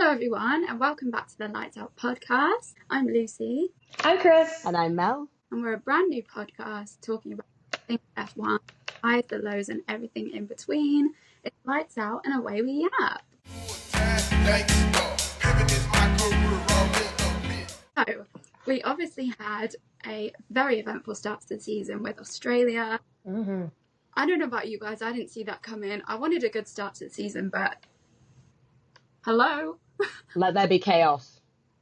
Hello everyone and welcome back to the Lights Out podcast. I'm Lucy. I'm Chris. And I'm Mel. And we're a brand new podcast talking about things F1, highs, the lows and everything in between. It's lights out and away we yap. So, we obviously had a very eventful start to the season with Australia. Mm-hmm. I don't know about you guys, I didn't see that coming. I wanted a good start to the season, but hello? Let there be chaos.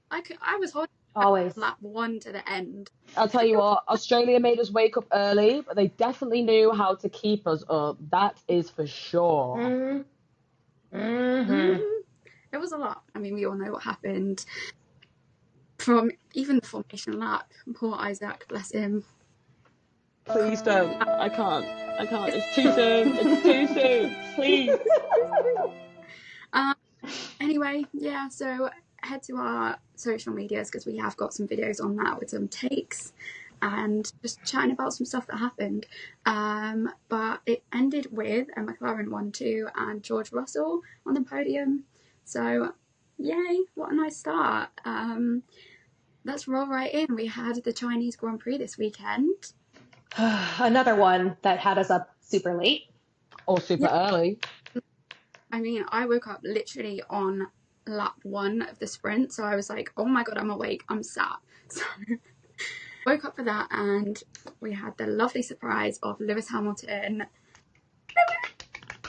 I was holding Always. lap 1 to the end. I'll tell you what, Australia made us wake up early, but they definitely knew how to keep us up. That is for sure. Mm-hmm. Mm-hmm. It was a lot. I mean, we all know what happened from even the formation lap. Poor Isaac, bless him. Please don't. I can't. It's too soon. It's too soon. Please. Anyway, yeah, so head to our social medias because we have got some videos on that with some takes and just chatting about some stuff that happened. But it ended with a McLaren 1-2 and George Russell on the podium. So, yay, what a nice start. Let's roll right in. We had the Chinese Grand Prix this weekend. Another one that had us up super late. Or super early. I mean, I woke up literally on lap 1 of the sprint, so I was like, oh my god, I'm awake, I'm sat. So woke up for that, and we had the lovely surprise of Lewis Hamilton.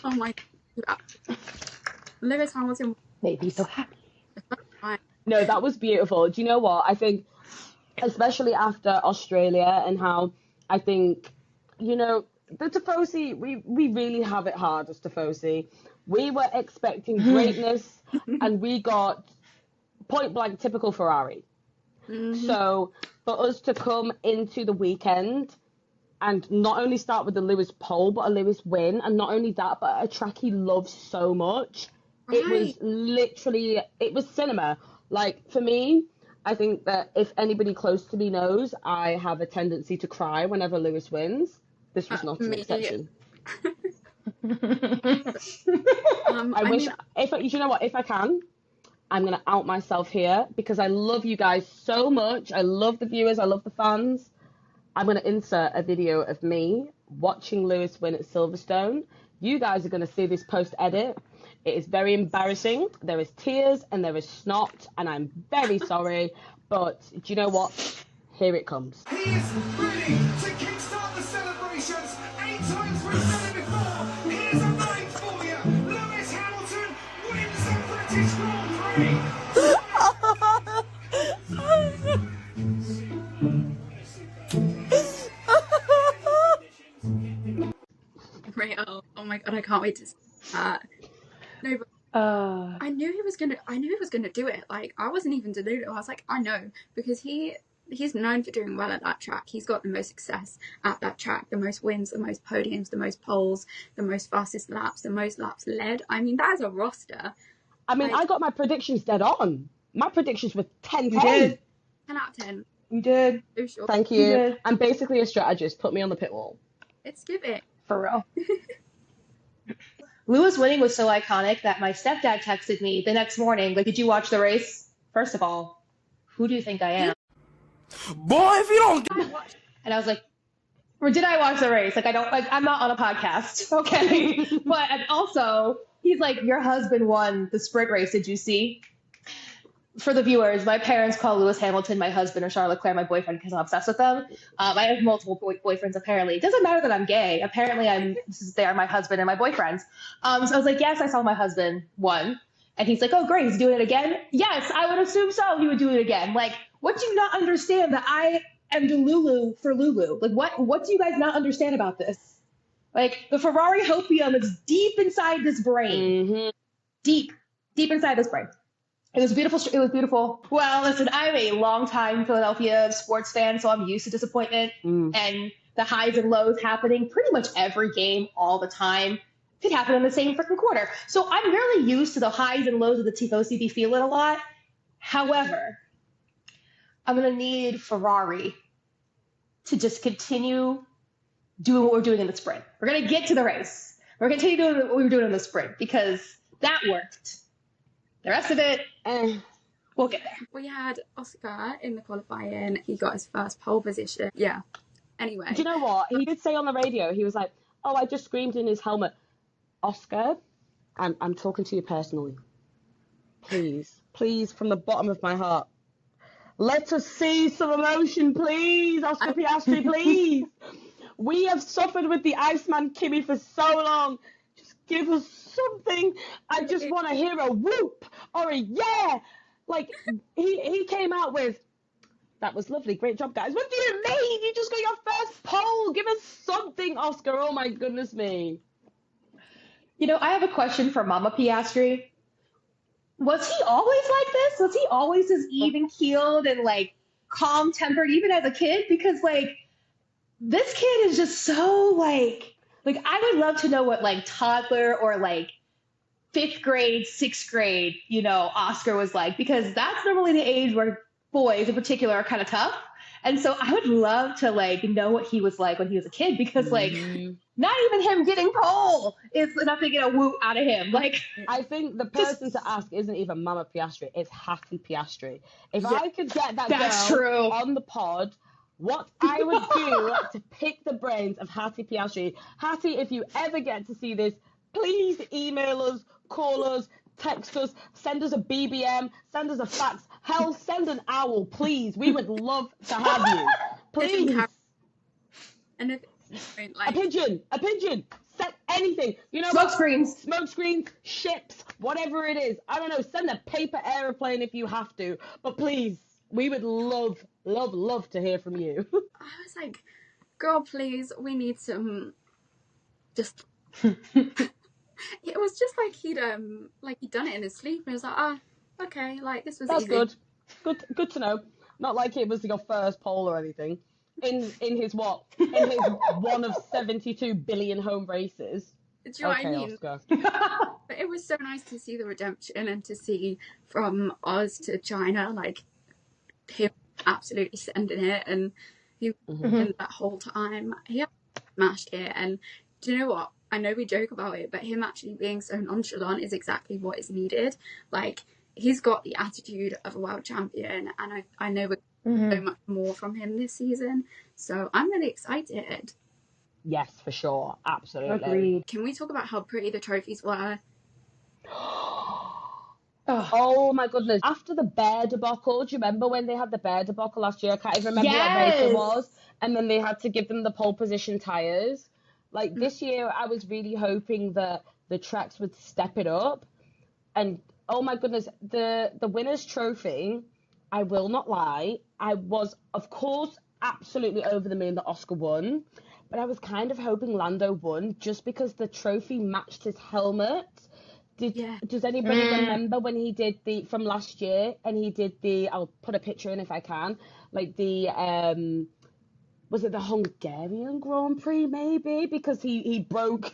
Oh my god. Lewis Hamilton Made me so happy. No, that was beautiful. Do you know what? I think, especially after Australia and how I think, you know, the Tifosi, we really have it hard as Tifosi. We were expecting greatness and we got point blank typical Ferrari. Mm-hmm. So for us to come into the weekend and not only start with the Lewis pole, but a Lewis win, and not only that, but a track he loves so much, right. It was cinema. Like, for me, I think that if anybody close to me knows, I have a tendency to cry whenever Lewis wins. This was not an exception. If I can, I'm going to out myself here because I love you guys so much. I love the viewers. I love the fans. I'm going to insert a video of me watching Lewis win at Silverstone. You guys are going to see this post-edit. It is very embarrassing. There is tears and there is snot, and I'm very sorry. But do you know what? Here it comes. He is ready to kickstart the celebrations. 8 times we've done it before. Here's a night for you. Lewis Hamilton wins the British Grand Prix. Real. Oh my god, I can't wait to see that. No, but I knew he was gonna do it. Like, I wasn't even deluded. I was like, I know, because he's known for doing well at that track. He's got the most success at that track, the most wins, the most podiums, the most poles, the most fastest laps, the most laps led. I mean, that is a roster. I mean, I got my predictions dead on. My predictions were 10-10. You did. 10 out of 10. You did. So sure. Thank you. I'm basically a strategist. Put me on the pit wall. Let's give it. For real. Lewis winning was so iconic that my stepdad texted me the next morning, like, did you watch the race? First of all, who do you think I am? Boy, if you don't. And I was like, or did I watch the race? Like, I'm not on a podcast. Okay. But, and also, he's like, your husband won the sprint race. Did you see? For the viewers, my parents call Lewis Hamilton my husband or Charles Leclerc my boyfriend because I'm obsessed with them. I have multiple boyfriends, apparently. It doesn't matter that I'm gay. Apparently, they are my husband and my boyfriends. So I was like, yes, I saw my husband won. And he's like, oh, great, he's doing it again? Yes, I would assume so. He would do it again. Like, what do you not understand that I am Delulu for Lulu? Like, what do you guys not understand about this? Like, the Ferrari hopium is deep inside this brain. Mm-hmm. Deep inside this brain. It was beautiful. It was beautiful. Well, listen, I'm a longtime Philadelphia sports fan, so I'm used to disappointment and the highs and lows happening pretty much every game all the time. Could happen in the same freaking quarter. So I'm really used to the highs and lows of the Tifosi be feeling a lot. However, I'm going to need Ferrari to just continue doing what we're doing in the sprint. We're going to get to the race. We're going to continue doing what we were doing in the sprint because that worked. The rest of it, Eh. we'll get there. We had Oscar in the qualifying. He got his first pole position. Yeah. Anyway. Do you know what? He did say on the radio, he was like, oh, I just screamed in his helmet. Oscar, I'm talking to you personally. Please, from the bottom of my heart. Let us see some emotion, please, Oscar Piastri, please. We have suffered with the Iceman Kimi for so long. Just give us something. I just want to hear a whoop or a yeah. Like, he came out with, that was lovely. Great job, guys. What do you mean? You just got your first pole. Give us something, Oscar. Oh, my goodness me. You know, I have a question for Mama Piastri. Was he always like this? Was he always this even keeled and like calm tempered, even as a kid? Because like this kid is just so like I would love to know what like toddler or like 5th grade, 6th grade, you know, Oscar was like, because that's normally the age where boys in particular are kind of tough. And so I would love to like know what he was like when he was a kid, because like not even him getting pole is enough to get a whoop out of him. Like, I think the person to ask isn't even Mama Piastri, it's Hattie Piastri. If I could get that That's girl true. on the pod, what I would do to pick the brains of Hattie Piastri. Hattie, if you ever get to see this, please email us, call us, text us, send us a BBM, send us a fax. Hell, send an owl, please. We would love to have you. Please. And if like A pigeon, send anything. You know smoke what? screens. Smoke screens, ships, whatever it is. I don't know, send a paper aeroplane if you have to. But please, we would love to hear from you. I was like, girl, please, we need some just it was just like he'd done it in his sleep, and it was like, okay, like this was That's easy. good to know. Not like it was your first pole or anything. In his what? In his one of 72 billion home races. Do you know what I mean? Oscar. But it was so nice to see the redemption and to see from Oz to China, like him absolutely sending it, and he and that whole time he smashed it. And do you know what? I know we joke about it, but him actually being so nonchalant is exactly what is needed. Like, he's got the attitude of a world champion, and I know we're so much more from him this season. So I'm really excited. Yes, for sure. Absolutely. Agreed. Can we talk about how pretty the trophies were? Oh my goodness. After the bear debacle, do you remember when they had the bear debacle last year? I can't even remember what race it was. And then they had to give them the pole position tyres. Like, this year, I was really hoping that the tracks would step it up. And, oh my goodness, the winner's trophy, I will not lie, I was, of course, absolutely over the moon that Oscar won. But I was kind of hoping Lando won just because the trophy matched his helmet. Does anybody remember when he did from last year, and he did I'll put a picture in if I can, like was it the Hungarian Grand Prix maybe, because he broke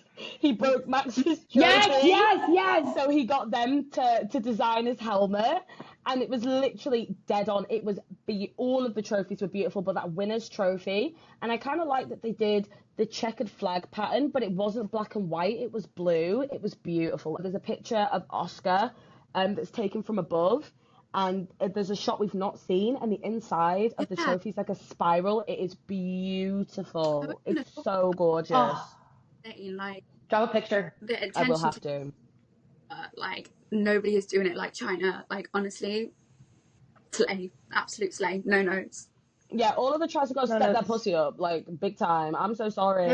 Max's trophy. Yes. So he got them to design his helmet, and it was literally dead on. It was all of the trophies were beautiful, but that winner's trophy, and I kind of like that they did the checkered flag pattern, but it wasn't black and white, it was blue. It was beautiful. There's a picture of Oscar that's taken from above, and there's a shot we've not seen, and the inside of the trophy is like a spiral. It is beautiful. It's so gorgeous. Like, drop a picture. The attention I will have to. Like, nobody is doing it like China. Like, honestly, slay, absolute slay. No notes. Yeah, all of the tries to go step that pussy up, like, big time. I'm so sorry.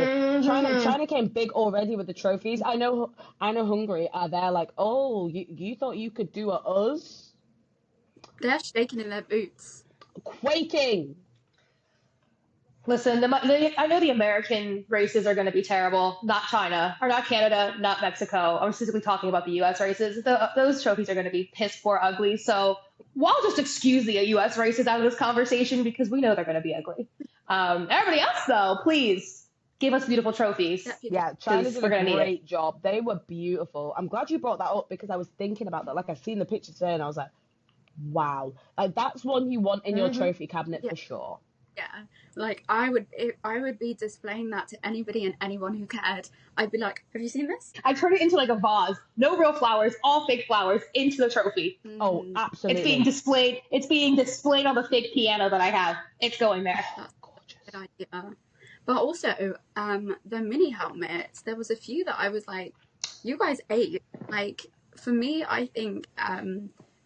China came big already with the trophies. I know Hungary are there like, oh, you thought you could do a us? They're shaking in their boots. Quaking. Listen, I know the American races are going to be terrible. Not China, or not Canada, not Mexico. I'm specifically talking about the U.S. races. Those trophies are going to be piss poor ugly. So we'll just excuse the U.S. races out of this conversation because we know they're going to be ugly. Everybody else, though, please give us beautiful trophies. Yeah, China did a great job. They were beautiful. I'm glad you brought that up because I was thinking about that. Like, I've seen the picture today and I was like, wow. Like, that's one you want in your trophy cabinet for sure. Yeah, like I would be displaying that to anybody and anyone who cared. I'd be like, "Have you seen this?" I turned it into like a vase. No real flowers, all fake flowers into the trophy. Oh, Mm, absolutely. It's being displayed. It's being displayed on the fake piano that I have. It's going there. that's Gorgeous. a good idea. But also, the mini helmets. There was a few that I was like, "You guys ate." Like for me, I think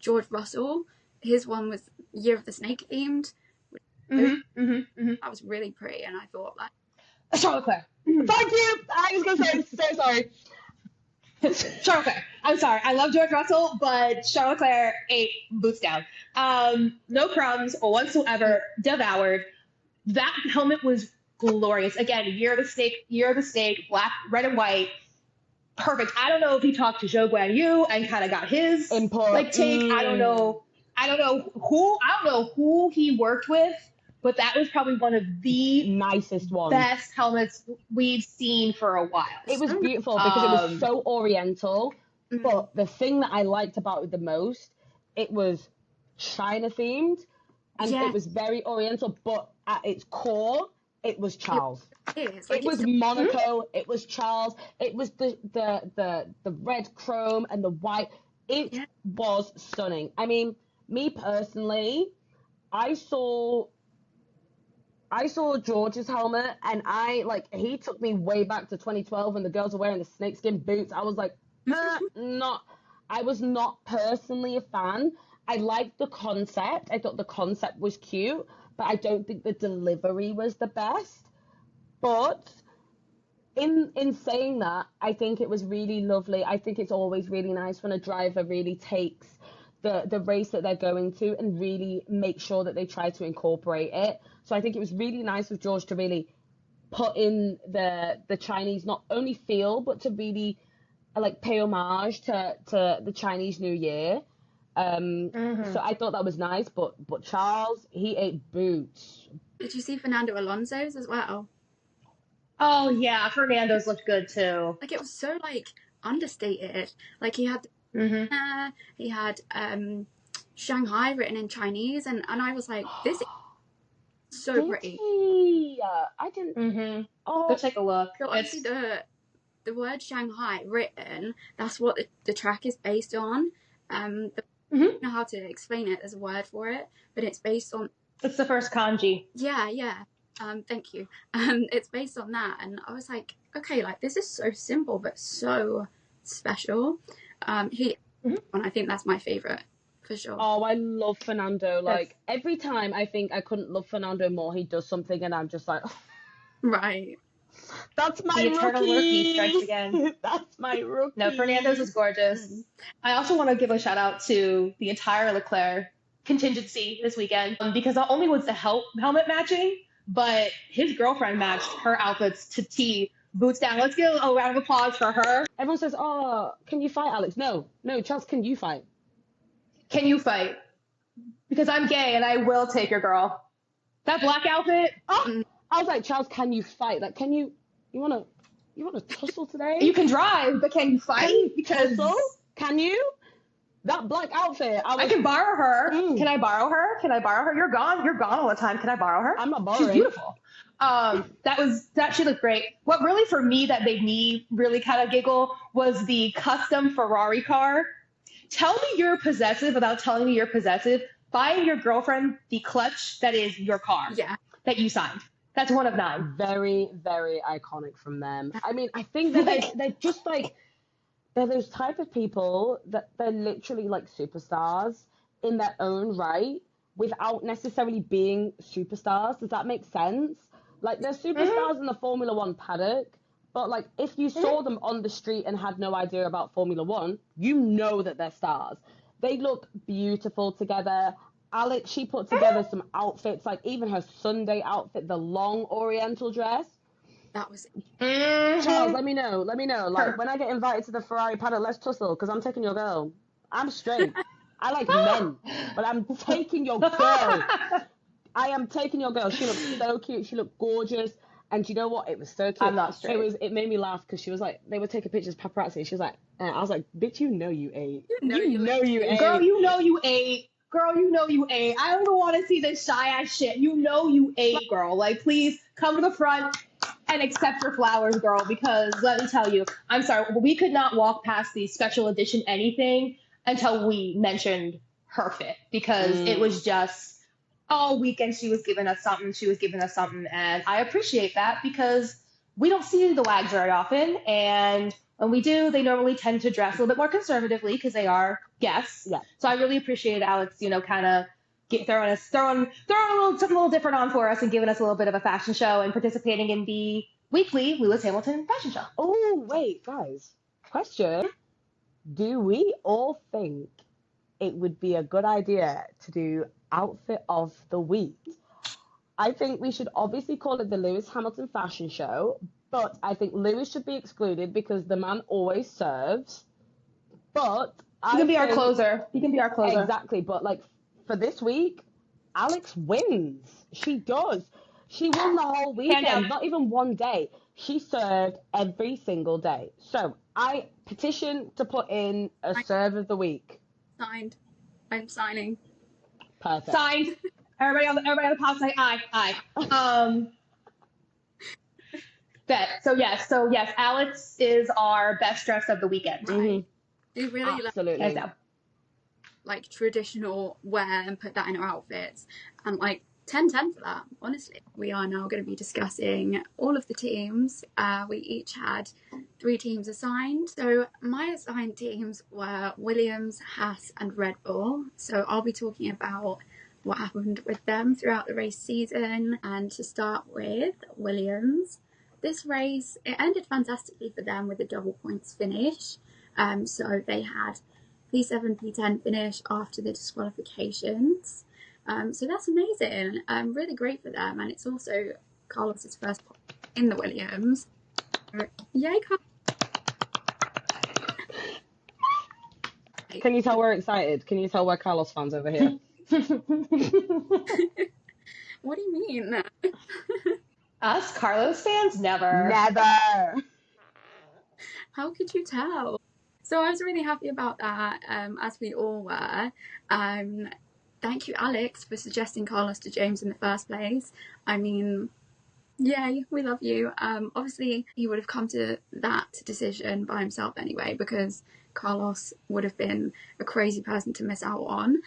George Russell, his one was Year of the Snake themed. That was really pretty, and I thought like, Charlotte Claire. Thank you. I was gonna say, so sorry. Charlotte Claire. I'm sorry. I love George Russell, but Charlotte Claire ate boots down. No crumbs whatsoever. Devoured. That helmet was glorious. Again, Year of the Snake, black, red, and white. Perfect. I don't know if he talked to Zhou Guan Yu and kind of got his Input. like take. I don't know who he worked with, but that was probably one of the Nicest one. best helmets we've seen for a while. It was beautiful because it was so oriental. But the thing that I liked about it the most, it was China themed, and Yeah. it was very oriental. But at its core, it was Charles. it is. It was Monaco. It was Charles. It was the red chrome and the white. It Yeah. was stunning. I mean, me personally, I saw George's helmet, and he took me way back to 2012 when the girls were wearing the snakeskin boots. I was like, I was not personally a fan. I liked the concept. I thought the concept was cute, but I don't think the delivery was the best. But in saying that, I think it was really lovely. I think it's always really nice when a driver really takes the race that they're going to and really make sure that they try to incorporate it. So I think it was really nice of George to really put in the Chinese not only feel, but to really like pay homage to the Chinese New Year. So I thought that was nice, but Charles, he ate boots. Did you see Fernando Alonso's as well? Oh yeah, Fernando's looked good too. Like it was so like understated. Like he had he had Shanghai written in Chinese, and I was like, this is so Did pretty. he? I didn't. Oh, Go take a look. So obviously the word Shanghai written, that's what the track is based on. I don't know how to explain it. There's a word for it, but it's based on It's the first kanji. yeah. Thank you. It's based on that, and I was like, okay, like this is so simple but so special. And I think that's my favorite for sure. Oh, I love Fernando. Like every time I think I couldn't love Fernando more, he does something, and I'm just like, Right. that's my The eternal rookie rookie. strikes again. That's my rookie. No, Fernando's is gorgeous. I also want to give a shout out to the entire Leclerc contingency this weekend because not only was the helmet matching, but his girlfriend matched her outfits to T. Boots down. Let's give a round of applause for her. Everyone says, "Oh, can you fight, Alex?" No, Charles, can you fight? Can you fight? Because I'm gay and I will take your girl. That black outfit. Oh, I was like, Charles, can you fight? Like, can you wanna tussle today? You can drive, but can you fight? Because tussle? Can you? That black outfit. I can borrow her. Can I borrow her? Can I borrow her? You're gone. You're gone all the time. Can I borrow her? I'm not borrowing. She's beautiful. She looked great. What really for me that made me really kind of giggle was the custom Ferrari car. Tell me you're possessive without telling me you're possessive. Buying your girlfriend the clutch that is your car. Yeah. That you signed. That's one of 9. Very, very iconic from them. I mean, I think that they're just like, they're those type of people that they're literally like superstars in their own right without necessarily being superstars. Does that make sense? Like they're superstars in the Formula One paddock, but like if you saw them on the street and had no idea about Formula One, you know that they're stars. They look beautiful together. Alex, she put together some outfits, like even her Sunday outfit, the long oriental dress. That was Charles, let me know. Like when I get invited to the Ferrari paddock, let's tussle, because I'm taking your girl. I'm straight. I like men, but I'm taking your girl. I am taking your girl. She looked so cute. She looked gorgeous. And you know what? It was so cute. I'm not straight. It made me laugh because she was like, they were taking pictures, paparazzi. She was like, I was like, bitch, you know you ate. You know you ate. Girl, you know you ate. girl, you know you ate. I don't even want to see this shy ass shit. You know you ate, girl. Like, please come to the front and accept your flowers, girl, because let me tell you, I'm sorry, we could not walk past the special edition anything until we mentioned her fit, because it was just all weekend she was giving us something, and I appreciate that because we don't see the wags very often, and when we do, they normally tend to dress a little bit more conservatively because they are guests. Yeah. So I really appreciated Alex, kind of throwing something a little different on for us and giving us a little bit of a fashion show and participating in the weekly Lewis Hamilton fashion show. Oh, wait, guys. Question. Do we all think it would be a good idea to do outfit of the week? I think we should obviously call it the Lewis Hamilton fashion show, but I think Lewis should be excluded because the man always serves. But He can be our closer. Exactly, but like for this week, Alex wins. She does. She won the whole weekend, not even one day. She served every single day. So I petition to put in a serve of the week. Signed. I'm signing. Perfect. Signed. Everybody on the pod say aye. Bet. So yes, Alex is our best dress of the weekend. Mhm. Do really Absolutely. like traditional wear and put that in our outfits, and like 10/10 for that, honestly. We are now going to be discussing all of the teams. We each had 3 teams assigned. So my assigned teams were Williams, Haas and Red Bull. So I'll be talking about what happened with them throughout the race season. And to start with, Williams. This race, it ended fantastically for them with a double points finish. So they had P7, P10 finish after the disqualifications. So that's amazing. Really great for them. And it's also Carlos's first point in the Williams. Yay, Carlos. Can you tell we're excited? Can you tell we're Carlos fans over here? What do you mean? Us Carlos fans? Never. Never. How could you tell? So I was really happy about that, as we all were. Thank you, Alex, for suggesting Carlos to James in the first place. I mean, yay, we love you. Obviously, he would have come to that decision by himself anyway, because Carlos would have been a crazy person to miss out on.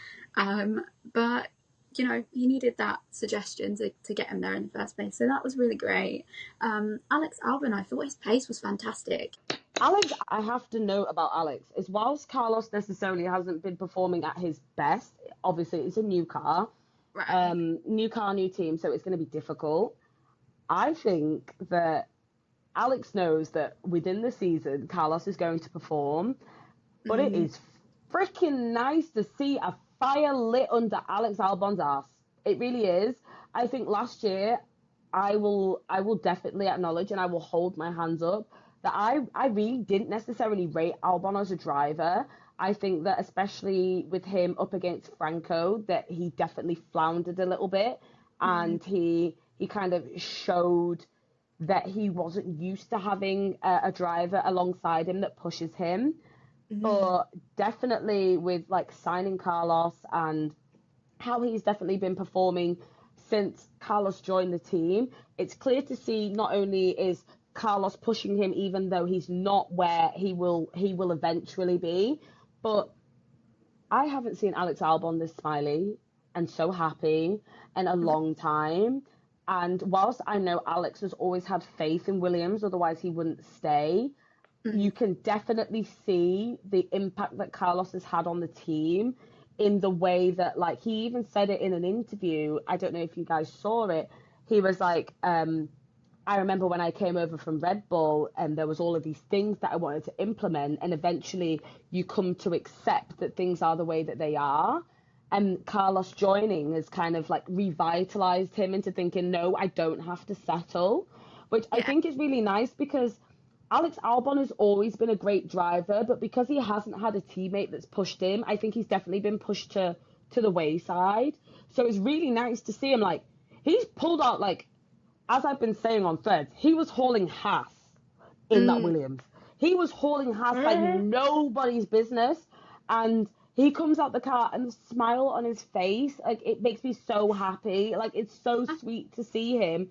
But, he needed that suggestion to get him there in the first place. So that was really great. Alex Albon, I thought his pace was fantastic. Alex, I have to note about Alex is whilst Carlos necessarily hasn't been performing at his best, obviously it's a new car, Right. new car, new team, so it's going to be difficult. I think that Alex knows that within the season, Carlos is going to perform, but it is freaking nice to see a fire lit under Alex Albon's ass. It really is. I think last year, I will definitely acknowledge and I will hold my hands up that I really didn't necessarily rate Albon as a driver. I think that especially with him up against Franco, that he definitely floundered a little bit, and he kind of showed that he wasn't used to having a driver alongside him that pushes him. But definitely with like signing Carlos and how he's definitely been performing since Carlos joined the team, it's clear to see not only is Carlos pushing him even though he's not where he will eventually be, but I haven't seen Alex Albon this smiley and so happy in a long time. And whilst I know Alex has always had faith in Williams, otherwise he wouldn't stay, you can definitely see the impact that Carlos has had on the team in the way that, like, he even said it in an interview. I don't know if you guys saw it. He was like, I remember when I came over from Red Bull and there was all of these things that I wanted to implement, and eventually you come to accept that things are the way that they are. And Carlos joining has kind of like revitalized him into thinking, no, I don't have to settle, which I think is really nice because Alex Albon has always been a great driver, but because he hasn't had a teammate that's pushed him, I think he's definitely been pushed to the wayside. So it's really nice to see him, like, he's pulled out, like, as I've been saying on Threads, he was hauling Haas in that Williams. He was hauling Haas like nobody's business, and he comes out the car and the smile on his face, like it makes me so happy. Like it's so sweet to see him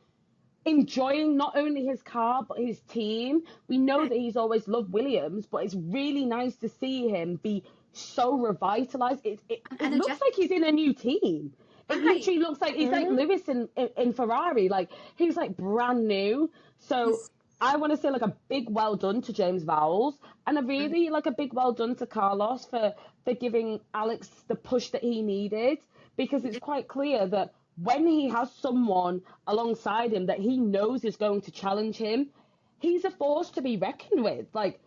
enjoying not only his car but his team. We know that he's always loved Williams, but it's really nice to see him be so revitalized. It looks like he's in a new team. It literally looks like he's like Lewis in Ferrari. Like he's like brand new. So I want to say like a big well done to James Vowles, and a really like a big well done to Carlos for giving Alex the push that he needed, because it's quite clear that when he has someone alongside him that he knows is going to challenge him, he's a force to be reckoned with. Like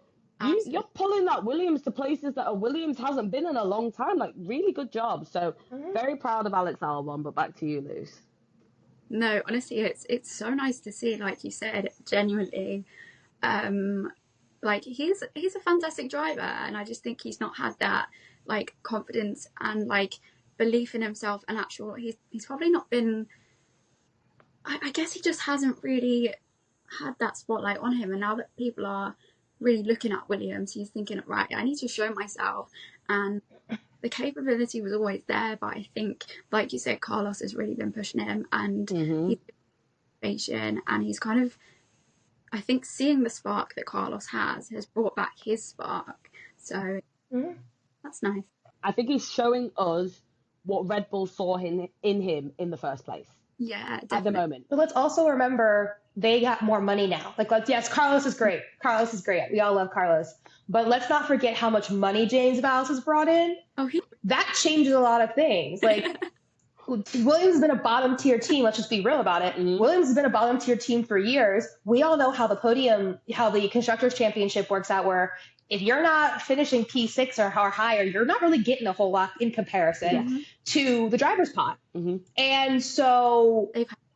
you're pulling that Williams to places that a Williams hasn't been in a long time. Like really good job. So very proud of Alex Albon. But back to you, Luce. No, honestly, it's so nice to see, like you said, genuinely. Like he's a fantastic driver, and I just think he's not had that like confidence and like belief in himself, and actual he's probably not been, I guess he just hasn't really had that spotlight on him, and now that people are really looking at Williams, he's thinking, right, I need to show myself. And the capability was always there, but I think, like you said, Carlos has really been pushing him, and he's patient, and he's kind of, I think, seeing the spark that Carlos has brought back his spark. So that's nice. I think he's showing us what Red Bull saw in him in the first place. Yeah, definitely. At the moment. But let's also remember they got more money now. Like, yes, Carlos is great. Carlos is great. We all love Carlos. But let's not forget how much money James Vowles has brought in. That changes a lot of things. Like, Williams has been a bottom tier team. Let's just be real about it. Williams has been a bottom tier team for years. We all know how the Constructors Championship works out, where if you're not finishing P6 or higher, you're not really getting a whole lot in comparison to the driver's pot. And so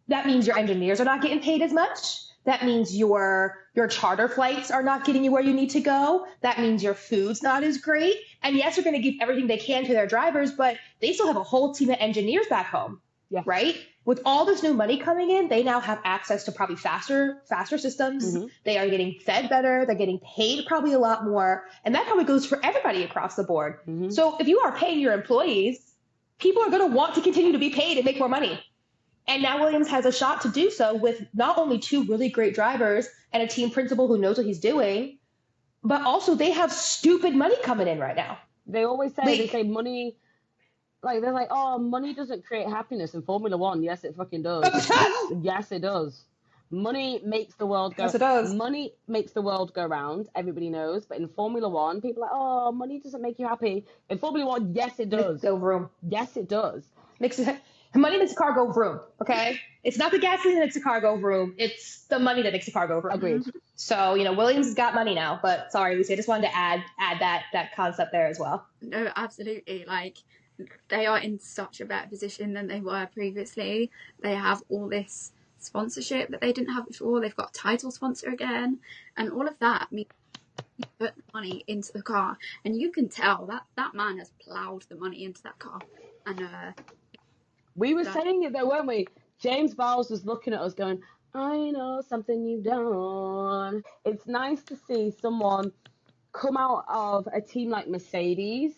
that means your engineers are not getting paid as much. That means your charter flights are not getting you where you need to go. That means your food's not as great. And yes, they're going to give everything they can to their drivers, but they still have a whole team of engineers back home, right? With all this new money coming in, they now have access to probably faster systems. They are getting fed better. They're getting paid probably a lot more. And that probably goes for everybody across the board. So if you are paying your employees, people are going to want to continue to be paid and make more money. And now Williams has a shot to do so with not only two really great drivers and a team principal who knows what he's doing, but also they have stupid money coming in right now. They always say, they say money, like they're like, oh, money doesn't create happiness in Formula One. Yes, it fucking does. Yes, it does. Money makes the world go. Yes, it does. Money makes the world go round. Everybody knows. But in Formula One, people are like, oh, money doesn't make you happy. In Formula One, yes, it does. Go vroom. Yes, it does. Money makes a car go vroom, okay? It's not the gasoline that makes a car go vroom. It's the money that makes a car go vroom. Agreed. So, Williams has got money now. But sorry, Lucy, I just wanted to add that concept there as well. No, absolutely. Like, they are in such a better position than they were previously. They have all this sponsorship that they didn't have before. They've got a title sponsor again, and all of that means you put money into the car, and you can tell that man has plowed the money into that car. And we were saying it though, weren't we? James Vowles was looking at us going, I know something you've done. It's nice to see someone come out of a team like Mercedes,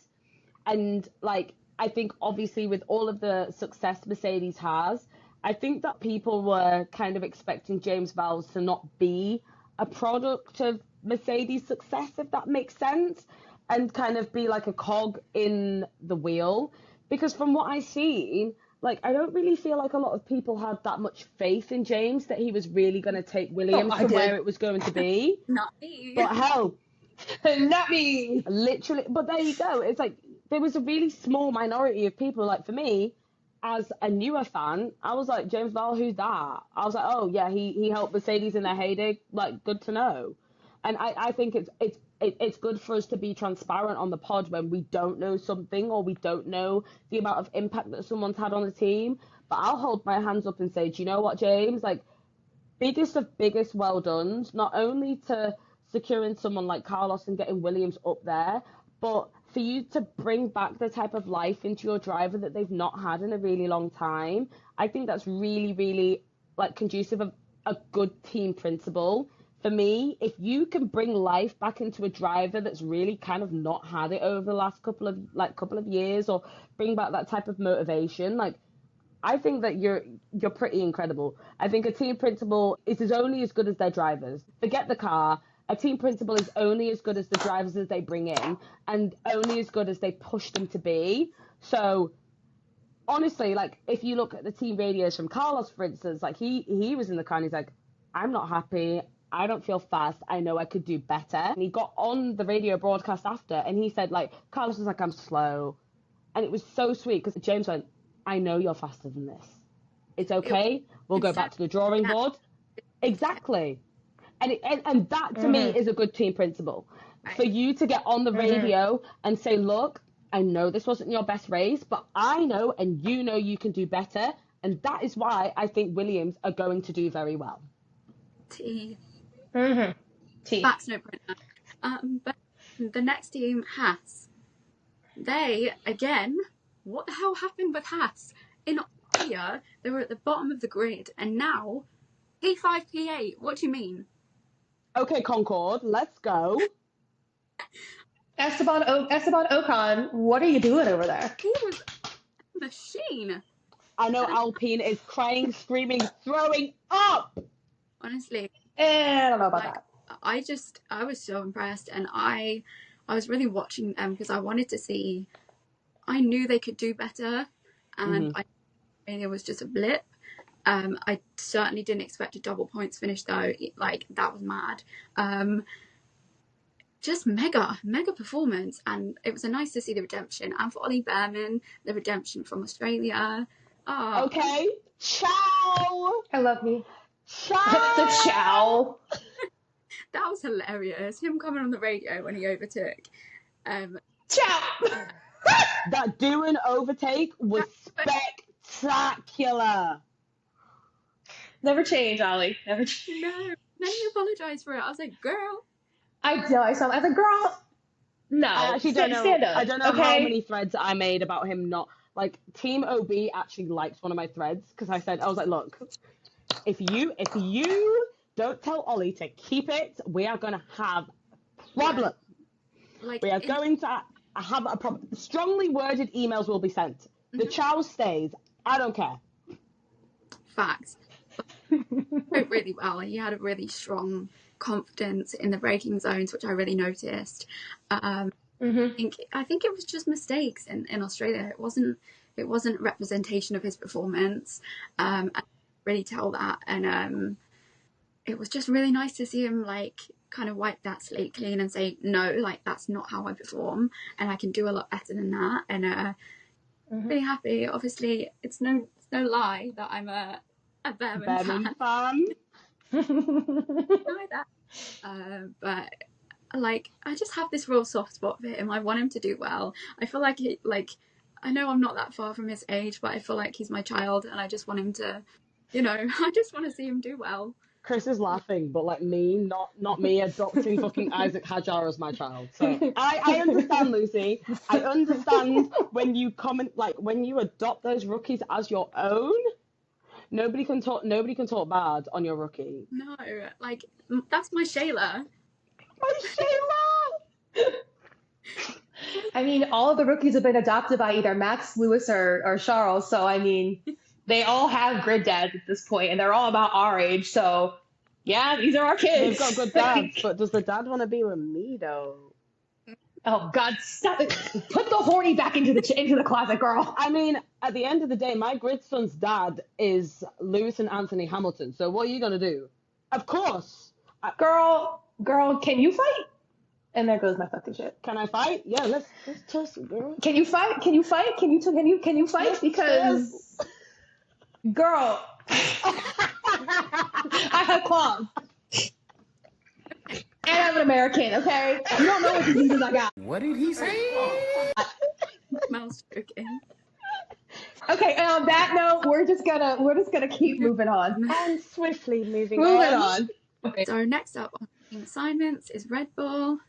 and like, I think obviously with all of the success Mercedes has, I think that people were kind of expecting James Vowles to not be a product of Mercedes' success, if that makes sense, and kind of be like a cog in the wheel. Because from what I've seen, like, I don't really feel like a lot of people had that much faith in James that he was really going to take Williams to where it was going to be. Not me. But hell, not me. Literally. But there you go. It's like there was a really small minority of people. Like for me, as a newer fan, I was like, James Vowles, who's that? I was like, oh yeah, he helped Mercedes in their heyday. Like, good to know. And I think it's good for us to be transparent on the pod when we don't know something or we don't know the amount of impact that someone's had on the team. But I'll hold my hands up and say, do you know what, James? Like, biggest of biggest well done, not only to securing someone like Carlos and getting Williams up there, but for you to bring back the type of life into your driver that they've not had in a really long time. I think that's really, really like conducive of a good team principle for me, if you can bring life back into a driver that's really kind of not had it over the last couple of years, or bring back that type of motivation, like I think that you're pretty incredible. I think a team principal is only as good as their drivers. Forget the car. A team principal is only as good as the drivers that they bring in, and only as good as they push them to be. So honestly, like if you look at the team radios from Carlos, for instance, like he was in the car and he's like, I'm not happy. I don't feel fast. I know I could do better. And he got on the radio broadcast after and he said, like, Carlos was like, I'm slow. And it was so sweet because James went, I know you're faster than this. It's okay. We'll go back to the drawing board. Exactly. And that to me is a good team principle. For you to get on the radio and say, look, I know this wasn't your best race, but I know and you know you can do better. And that is why I think Williams are going to do very well. T. T. That's no brainer. But the next team, Haas. They, again, what the hell happened with Haas? In Australia, they were at the bottom of the grid, and now P5, P8. What do you mean? Okay, Concord, let's go. Esteban Ocon, what are you doing over there? He was a machine. I know Alpine is crying, screaming, throwing up. Honestly, I don't know about like, that. I was so impressed, and I was really watching them because I wanted to see. I knew they could do better, and I mean it was just a blip. I certainly didn't expect a double points finish though. Like that was mad. Just mega performance, and it was nice to see the redemption, and for Ollie Behrman, the redemption from Australia. Oh, Okay, ciao. I love me. Ciao. The chow. that was hilarious. Him coming on the radio when he overtook. Chow. That do and overtake was spectacular. Never change, Ollie. Never change. No, then he apologized for it. I was like, girl. I know. I saw. I was like, girl. No. I actually don't know. Stand up. I don't know okay? how many threads I made about him not like. Team OB actually liked one of my threads because I was like, look, if you don't tell Ollie to keep it, we are gonna have a problem. Like We are going to have a problem. Strongly worded emails will be sent. The chow stays. I don't care. Facts. Went really well. He had a really strong confidence in the braking zones, which I really noticed. I think it was just mistakes in Australia. It wasn't representation of his performance. I really tell that, and it was just really nice to see him like kind of wipe that slate clean and say, no, like that's not how I perform, and I can do a lot better than that. And really happy. Obviously, it's no lie that I'm a Behrman fan. That. But like I just have this real soft spot for him. I want him to do well. I feel like I know I'm not that far from his age, but I feel like he's my child, and I just want him to, I just want to see him do well. Chris is laughing, but like me, not me adopting fucking Isaac Hajar as my child. So I understand, Lucy. I understand when you comment, like when you adopt those rookies as your own. Nobody can talk bad on your rookie. No, like that's my Shayla. My Shayla. I mean, all of the rookies have been adopted by either Max, Lewis, or Charles. So I mean, they all have grid dads at this point, and they're all about our age. So yeah, these are our kids. They've got good dads, but does the dad want to be with me though? Oh God, stop it! Put the horny back into the closet, girl. I mean, at the end of the day, my grid son's dad is Lewis and Anthony Hamilton. So what are you gonna do? Of course, girl, can you fight? And there goes my fucking shit. Can I fight? Yeah, let's test it, girl. Can you fight? Can you fight? Can you fight? Because, girl, I have claws. And I'm an American, okay? You don't know what diseases I got. What did he say? Mouse joking. Okay, and on that note, we're just gonna keep moving on. And swiftly moving on. Okay. So next up on team assignments is Red Bull.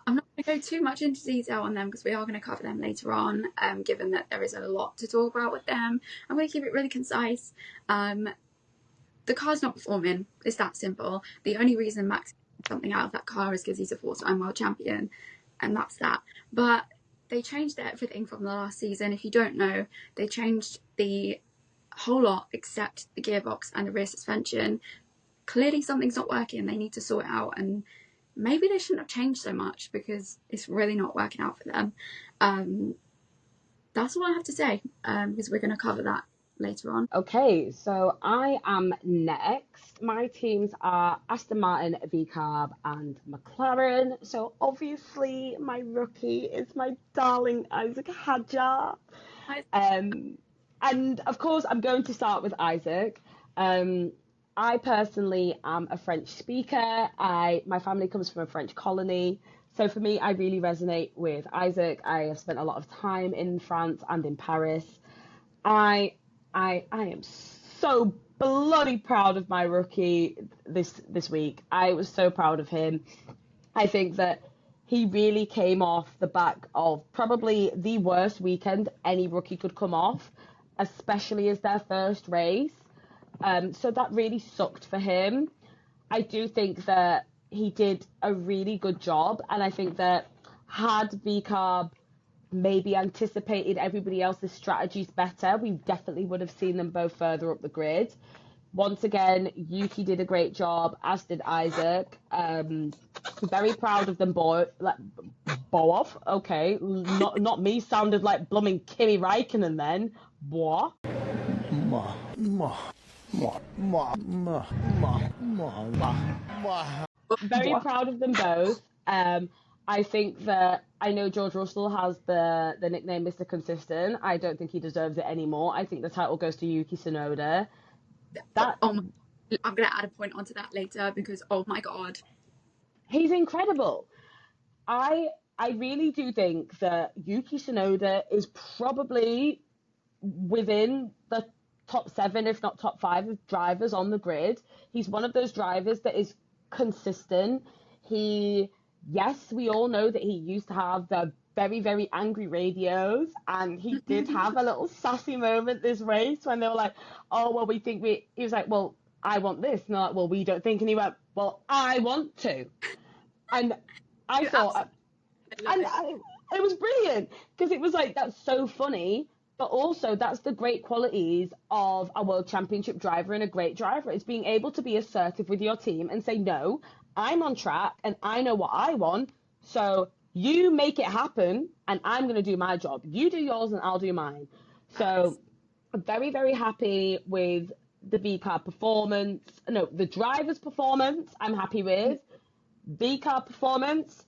I'm not going to go too much into detail on them because we are going to cover them later on, given that there is a lot to talk about with them. I'm going to keep it really concise. the car's not performing. It's that simple. The only reason Max got something out of that car is because he's a four-time world champion, and that's that. But they changed everything from the last season. If you don't know, they changed the whole lot except the gearbox and the rear suspension. Clearly something's not working. They need to sort it out, and maybe they shouldn't have changed so much because it's really not working out for them. That's all I have to say, because we're going to cover that later on. Okay, so I am next. My teams are Aston Martin, VCarb, and McLaren. So obviously my rookie is my darling Isaac Hadjar. And of course I'm going to start with Isaac. I personally am a French speaker. My family comes from a French colony. So for me, I really resonate with Isaac. I have spent a lot of time in France and in Paris. I am so bloody proud of my rookie this week. I was so proud of him. I think that he really came off the back of probably the worst weekend any rookie could come off, especially as their first race. So that really sucked for him. I do think that he did a really good job, and I think that had VCarb maybe anticipated everybody else's strategies better, we definitely would have seen them both further up the grid. Once again, Yuki did a great job, as did Isaac. Very proud of them both. Both, okay, not me. Sounded like blooming Kimi Räikkönen then. Boah. Very proud of them both. I think that I know George Russell has the nickname Mr. Consistent. I don't think he deserves it anymore. I think the title goes to Yuki Tsunoda. I'm going to add a point onto that later because, oh my God. He's incredible. I really do think that Yuki Tsunoda is probably within the top 7, if not top 5 of drivers on the grid. He's one of those drivers that is consistent. Yes, we all know that he used to have the very, very angry radios, and he did have a little sassy moment this race when they were like, oh, well, he was like, well, I want this. And they're like, well, we don't think. And he went, well, I want to. And I thought, it was brilliant because it was like, that's so funny. But also, that's the great qualities of a world championship driver and a great driver. It's being able to be assertive with your team and say, no, I'm on track and I know what I want. So you make it happen and I'm going to do my job. You do yours and I'll do mine. So I'm very, very happy with the VCarb performance. No, the driver's performance, I'm happy with. VCarb performance,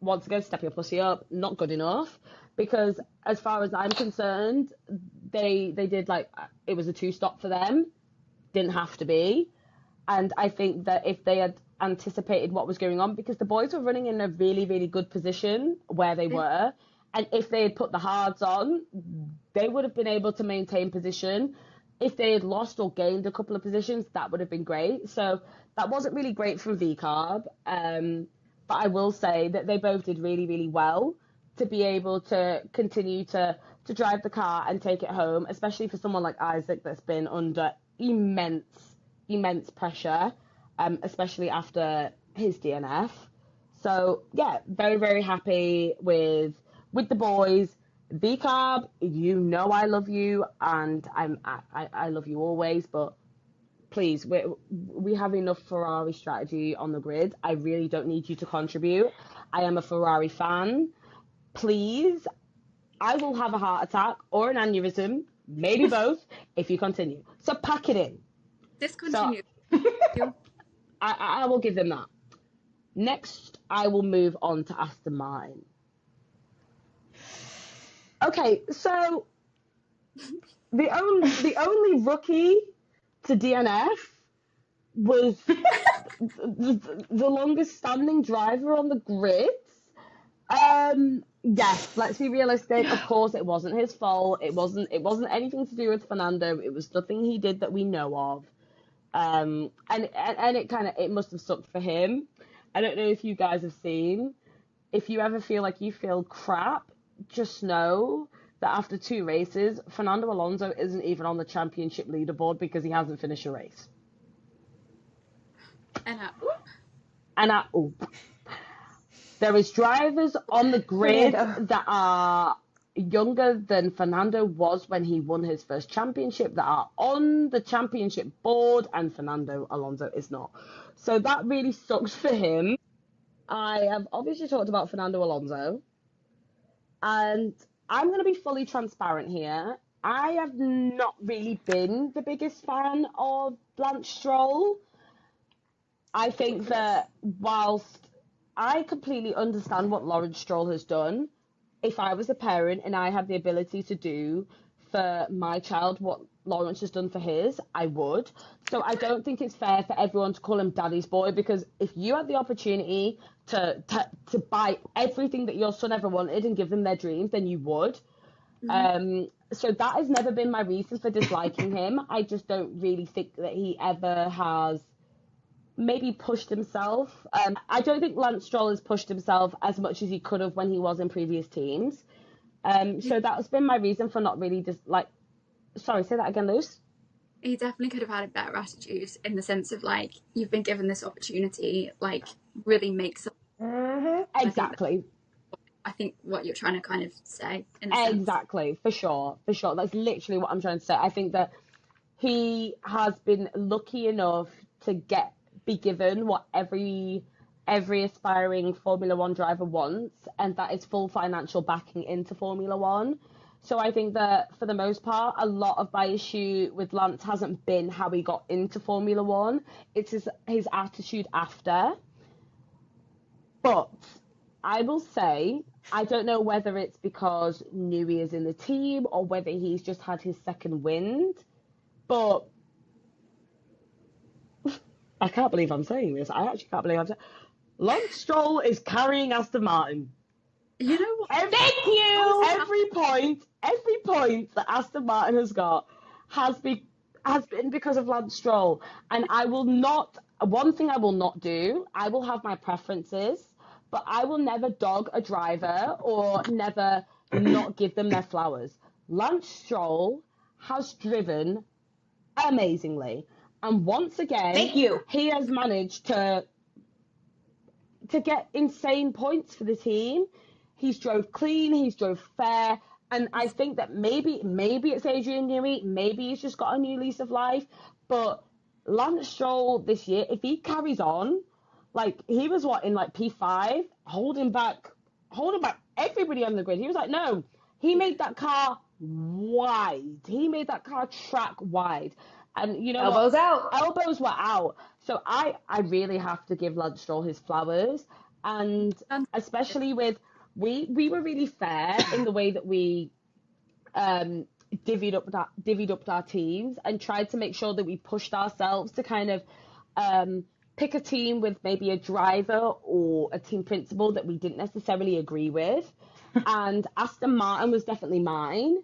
once again, step your pussy up, not good enough. Because as far as I'm concerned, they did it was a 2-stop for them. Didn't have to be. And I think that if they had anticipated what was going on, because the boys were running in a really, really good position where they were. And if they had put the hards on, they would have been able to maintain position. If they had lost or gained a couple of positions, that would have been great. So that wasn't really great from VCarb. But I will say that they both did really, really well to be able to continue to drive the car and take it home, especially for someone like Isaac that's been under immense pressure, especially after his DNF. So yeah, very, very happy with the boys. VCarb, you know I love you and I love you always, but please, we have enough Ferrari strategy on the grid. I really don't need you to contribute. I am a Ferrari fan. Please, I will have a heart attack or an aneurysm, maybe both, if you continue. So pack it in. Discontinue. So, I will give them that. Next, I will move on to Aston Martin. Okay, so the only rookie to DNF was the longest standing driver on the grid. Yes, let's be realistic. Of course, it wasn't his fault. It wasn't anything to do with Fernando. It was nothing he did that we know of. And it must have sucked for him. I don't know if you guys have seen. If you ever feel like you feel crap, just know that after 2 races, Fernando Alonso isn't even on the championship leaderboard because he hasn't finished a race. And there is drivers on the grid Fernando. that are younger than Fernando was when he won his first championship, that are on the championship board, and Fernando Alonso is not. So that really sucks for him. I have obviously talked about Fernando Alonso, and I'm going to be fully transparent here. I have not really been the biggest fan of Lance Stroll. I think that whilst I completely understand what Lawrence Stroll has done, if I was a parent and I had the ability to do for my child what Lawrence has done for his, I would. So I don't think it's fair for everyone to call him daddy's boy, because if you had the opportunity to buy everything that your son ever wanted and give them their dreams, then you would. So that has never been my reason for disliking him. I just don't really think that he ever has maybe pushed himself. I don't think Lance Stroll has pushed himself as much as he could have when he was in previous teams. So that's been my reason for not really sorry, say that again, Luce. he definitely could have had a better attitude, in the sense of, like, you've been given this opportunity, like, really makes up. Exactly. I think what you're trying to kind of say, in a sense. Exactly, for sure. That's literally what I'm trying to say. I think that he has been lucky enough to be given what every aspiring Formula One driver wants, and that is full financial backing into Formula One. So I think that for the most part, a lot of my issue with Lance hasn't been how he got into Formula One. It's his attitude after. But I will say, I don't know whether it's because Newey is in the team or whether he's just had his second wind, but I can't believe I'm saying this. I actually can't believe I'm saying Lance Stroll is carrying Aston Martin. You know what? Thank you. Every point that Aston Martin has got has been because of Lance Stroll. And one thing I will not do, I will have my preferences, but I will never dog a driver or never not give them their flowers. Lance Stroll has driven amazingly. And once again, Thank you. he has managed to get insane points for the team. He's drove clean, he's drove fair, and I think that maybe it's Adrian Newey, maybe he's just got a new lease of life, but Lance Stroll this year, if he carries on, like, he was in like P5, holding back everybody on the grid. He was like, no, he made that car wide. He made that car track wide. And you know Elbows what? out. Elbows were out. So I really have to give Lance Stroll his flowers. And especially with, we were really fair in the way that we divvied up our teams and tried to make sure that we pushed ourselves to kind of pick a team with maybe a driver or a team principal that we didn't necessarily agree with. And Aston Martin was definitely mine.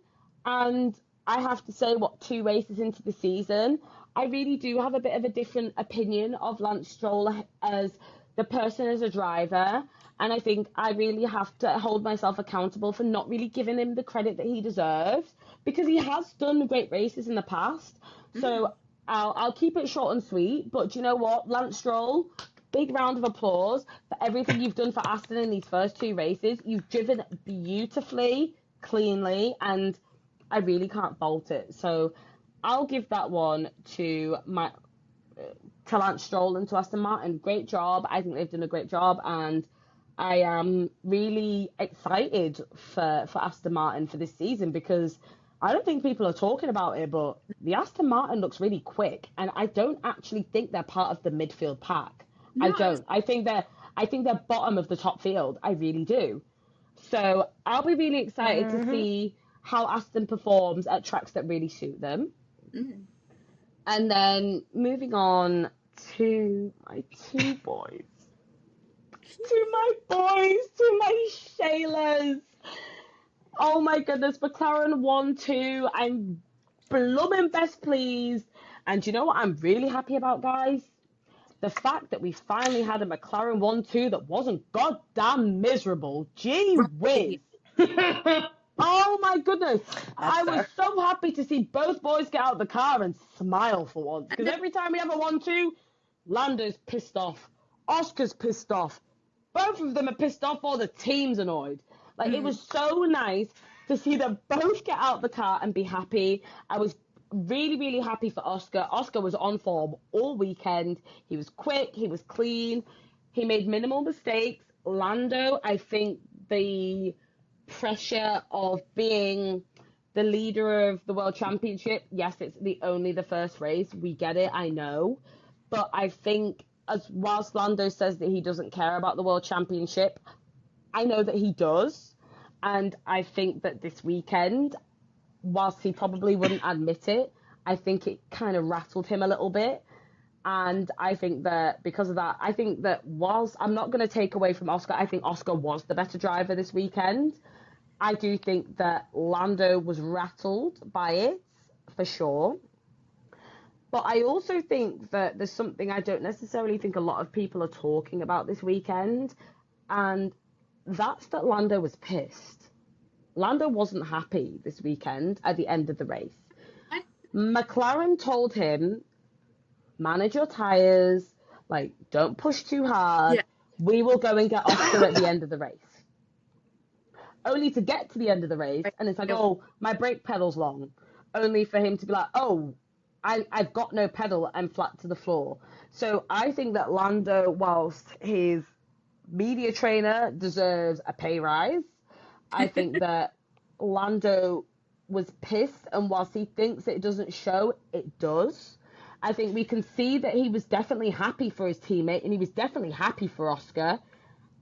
And I have to say, 2 races into the season, I really do have a bit of a different opinion of Lance Stroll as the person, as a driver. And I think I really have to hold myself accountable for not really giving him the credit that he deserves, because he has done great races in the past. So I'll keep it short and sweet. But do you know what, Lance Stroll, big round of applause for everything you've done for Aston in these first 2 races. You've driven beautifully, cleanly, and I really can't fault it. So I'll give that one to Lance Stroll and to Aston Martin. Great job. I think they've done a great job, and I am really excited for Aston Martin for this season, because I don't think people are talking about it, but the Aston Martin looks really quick, and I don't actually think they're part of the midfield pack. No. I don't. I think they're bottom of the top field. I really do. So I'll be really excited to see how Aston performs at tracks that really suit them. And then moving on to my 2 boys. To my Shaylas. Oh my goodness, McLaren 1-2. I'm blooming best pleased. And you know what I'm really happy about, guys? The fact that we finally had a McLaren 1-2 that wasn't goddamn miserable. Gee whiz. Oh my goodness. I was so happy to see both boys get out of the car and smile for once. Because every time we have a 1-2, Lando's pissed off. Oscar's pissed off. Both of them are pissed off, or the team's annoyed. Like, it was so nice to see them both get out the car and be happy. I was really, really happy for Oscar. Oscar was on form all weekend. He was quick, he was clean, he made minimal mistakes. Lando, I think the pressure of being the leader of the World Championship, yes, it's only the first race. We get it, I know. But I think, as whilst Lando says that he doesn't care about the World Championship, I know that he does. And I think that this weekend, whilst he probably wouldn't admit it, I think it kind of rattled him a little bit. And I think that because of that, I think that whilst I'm not going to take away from Oscar, I think Oscar was the better driver this weekend. I do think that Lando was rattled by it, for sure. But I also think that there's something I don't necessarily think a lot of people are talking about this weekend, and that's that Lando was pissed. Lando wasn't happy this weekend at the end of the race. McLaren told him, manage your tyres, like, don't push too hard. Yeah. We will go and get Oscar at the end of the race. Only to get to the end of the race, and it's like, oh, my brake pedal's long. Only for him to be like, oh, I've got no pedal, I'm flat to the floor. So I think that Lando, whilst his media trainer deserves a pay rise, I think that Lando was pissed, and whilst he thinks it doesn't show, it does. I think we can see that he was definitely happy for his teammate, and he was definitely happy for Oscar.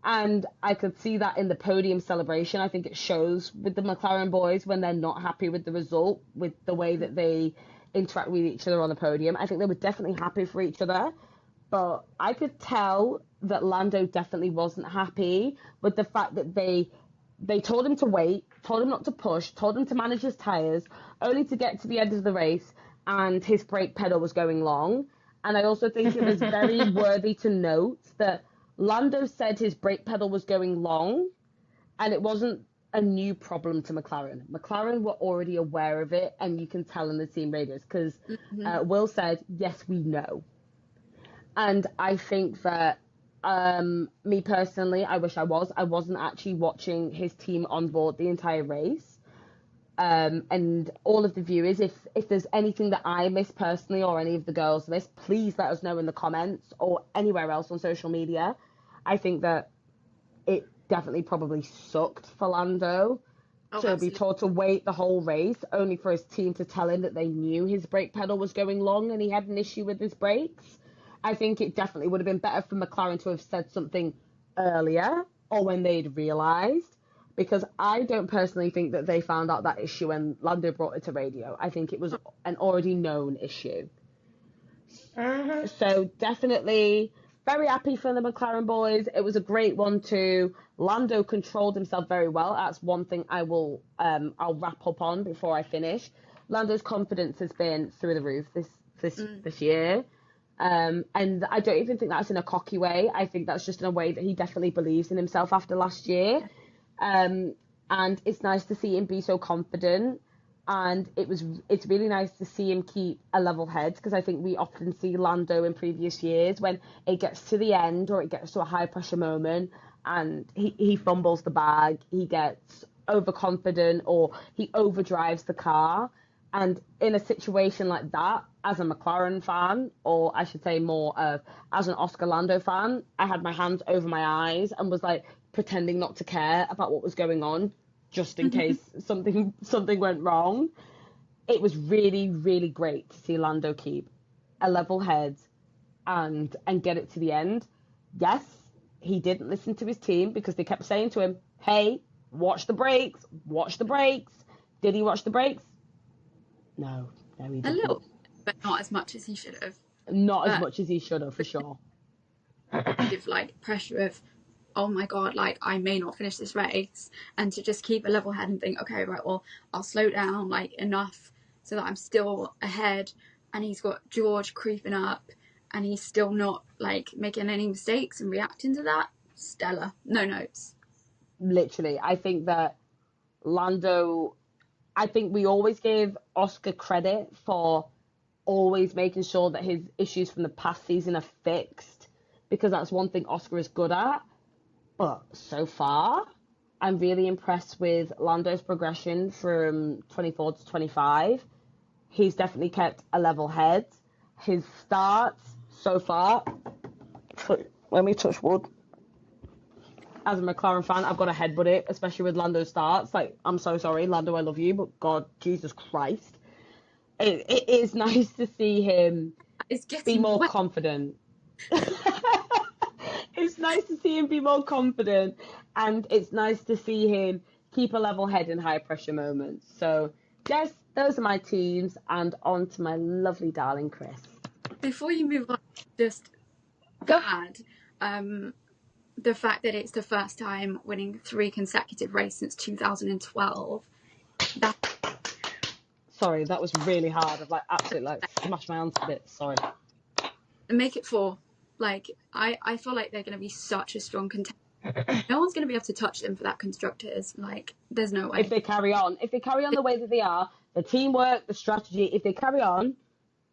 And I could see that in the podium celebration. I think it shows with the McLaren boys when they're not happy with the result, with the way that they interact with each other on the podium. I think they were definitely happy for each other. But I could tell that Lando definitely wasn't happy with the fact that they told him to wait, told him not to push, told him to manage his tyres, only to get to the end of the race and his brake pedal was going long. And I also think it was very worthy to note that Lando said his brake pedal was going long, and it wasn't a new problem to McLaren. McLaren were already aware of it, and you can tell in the team radios, because Will said, yes, we know. And I think that, me personally, I wish I wasn't actually watching his team on board the entire race. And all of the viewers, if there's anything that I miss personally or any of the girls miss, please let us know in the comments or anywhere else on social media. I think that it definitely probably sucked for Lando to be told to wait the whole race, only for his team to tell him that they knew his brake pedal was going long and he had an issue with his brakes. I think it definitely would have been better for McLaren to have said something earlier or when they'd realised, because I don't personally think that they found out that issue when Lando brought it to radio. I think it was an already known issue. So definitely very happy for the McLaren boys. It was a great one too. Lando controlled himself very well. That's one thing I'll wrap up on before I finish. Lando's confidence has been through the roof this year. And I don't even think that's in a cocky way. I think that's just in a way that he definitely believes in himself after last year. And it's nice to see him be so confident. And it's really nice to see him keep a level head, because I think we often see Lando in previous years when it gets to the end or it gets to a high pressure moment and he fumbles the bag, he gets overconfident or he overdrives the car. And in a situation like that, as a McLaren fan, or I should say more of as an Oscar Lando fan, I had my hands over my eyes and was like pretending not to care about what was going on, just in case something went wrong. It was really, really great to see Lando keep a level head and get it to the end. Yes, he didn't listen to his team because they kept saying to him, hey, watch the brakes, watch the brakes. Did he watch the brakes? No, he didn't. A little, but not as much as he should have. Not as much as he should have, for sure. With like pressure of, oh my god, like I may not finish this race, and to just keep a level head and think, okay, right, well, I'll slow down like enough so that I'm still ahead. And he's got George creeping up and he's still not like making any mistakes and reacting to that. Stellar. No notes. Literally, I think that Lando, I think we always give Oscar credit for always making sure that his issues from the past season are fixed, because that's one thing Oscar is good at. But so far, I'm really impressed with Lando's progression from 24 to 25. He's definitely kept a level head. His starts so far, let me touch wood. As a McLaren fan, I've got to headbutt it, especially with Lando's starts. Like, I'm so sorry, Lando, I love you, but God, Jesus Christ. It is nice to see him It's be getting more wet. confident. It's nice to see him be more confident, and it's nice to see him keep a level head in high pressure moments. So, yes, those are my teams, and on to my lovely darling Chris. Before you move on, just Go. add the fact that it's the first time winning 3 consecutive races since 2012. Sorry, that was really hard. I've like absolutely like smashed my hands to bits. Sorry. Make it 4. Like, I feel like they're going to be such a strong contender. No one's going to be able to touch them for that constructors. Like, there's no way. If they carry on the way that they are, the teamwork, the strategy, if they carry on,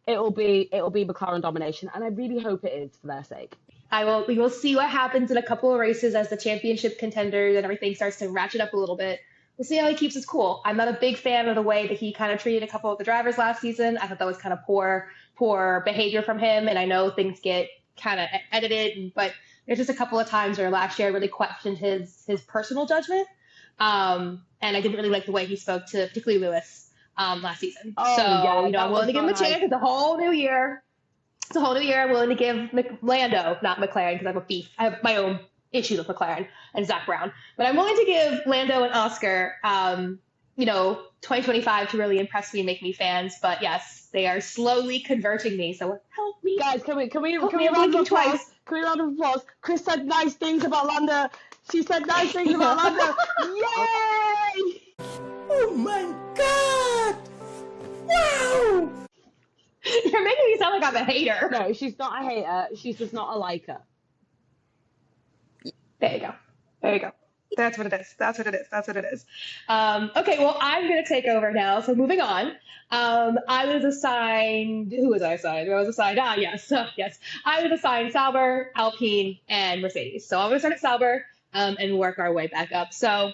it'll be McLaren domination, and I really hope it is for their sake. We will see what happens in a couple of races as the championship contenders and everything starts to ratchet up a little bit. We'll see how he keeps his cool. I'm not a big fan of the way that he kind of treated a couple of the drivers last season. I thought that was kind of poor behavior from him, and I know things get kind of edited, but there's just a couple of times where last year I really questioned his personal judgment, and I didn't really like the way he spoke to particularly Lewis last season. Oh, so yeah, I'm willing to give him a chance. It's a whole new year. I'm willing to give Lando, not McLaren, because I have a beef. I have my own issue with McLaren and Zach Brown. But I'm willing to give Lando and Oscar, 2025 to really impress me and make me fans. But yes, they are slowly converting me. So help me. Guys, can we Help me, round I'm of blinking applause? twice. Can we round of applause? Chris said nice things about Lando. She said nice things about Lando. Yay! Oh my God! Wow! You're making me sound like I'm a hater. No, she's not a hater. She's just not a liker. There you go. That's what it is. Okay, well, I'm going to take over now. So moving on. I was assigned, who was I assigned? Yes. I was assigned Sauber, Alpine, and Mercedes. So I'm going to start at Sauber and work our way back up. So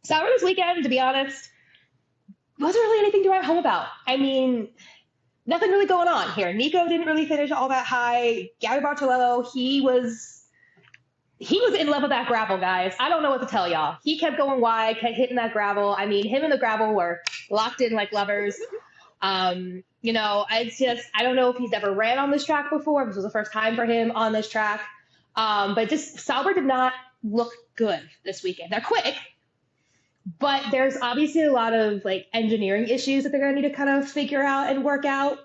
Sauber this weekend, to be honest, wasn't really anything to write home about. I mean, nothing really going on here. Nico didn't really finish all that high. Gabby Bartolello, he was in love with that gravel, guys. I don't know what to tell y'all. He kept going wide, kept hitting that gravel. I mean, him and the gravel were locked in like lovers. I don't know if he's ever ran on this track before. This was the first time for him on this track. But just Sauber did not look good this weekend. They're quick, but there's obviously a lot of like engineering issues that they're going to need to kind of figure out and work out.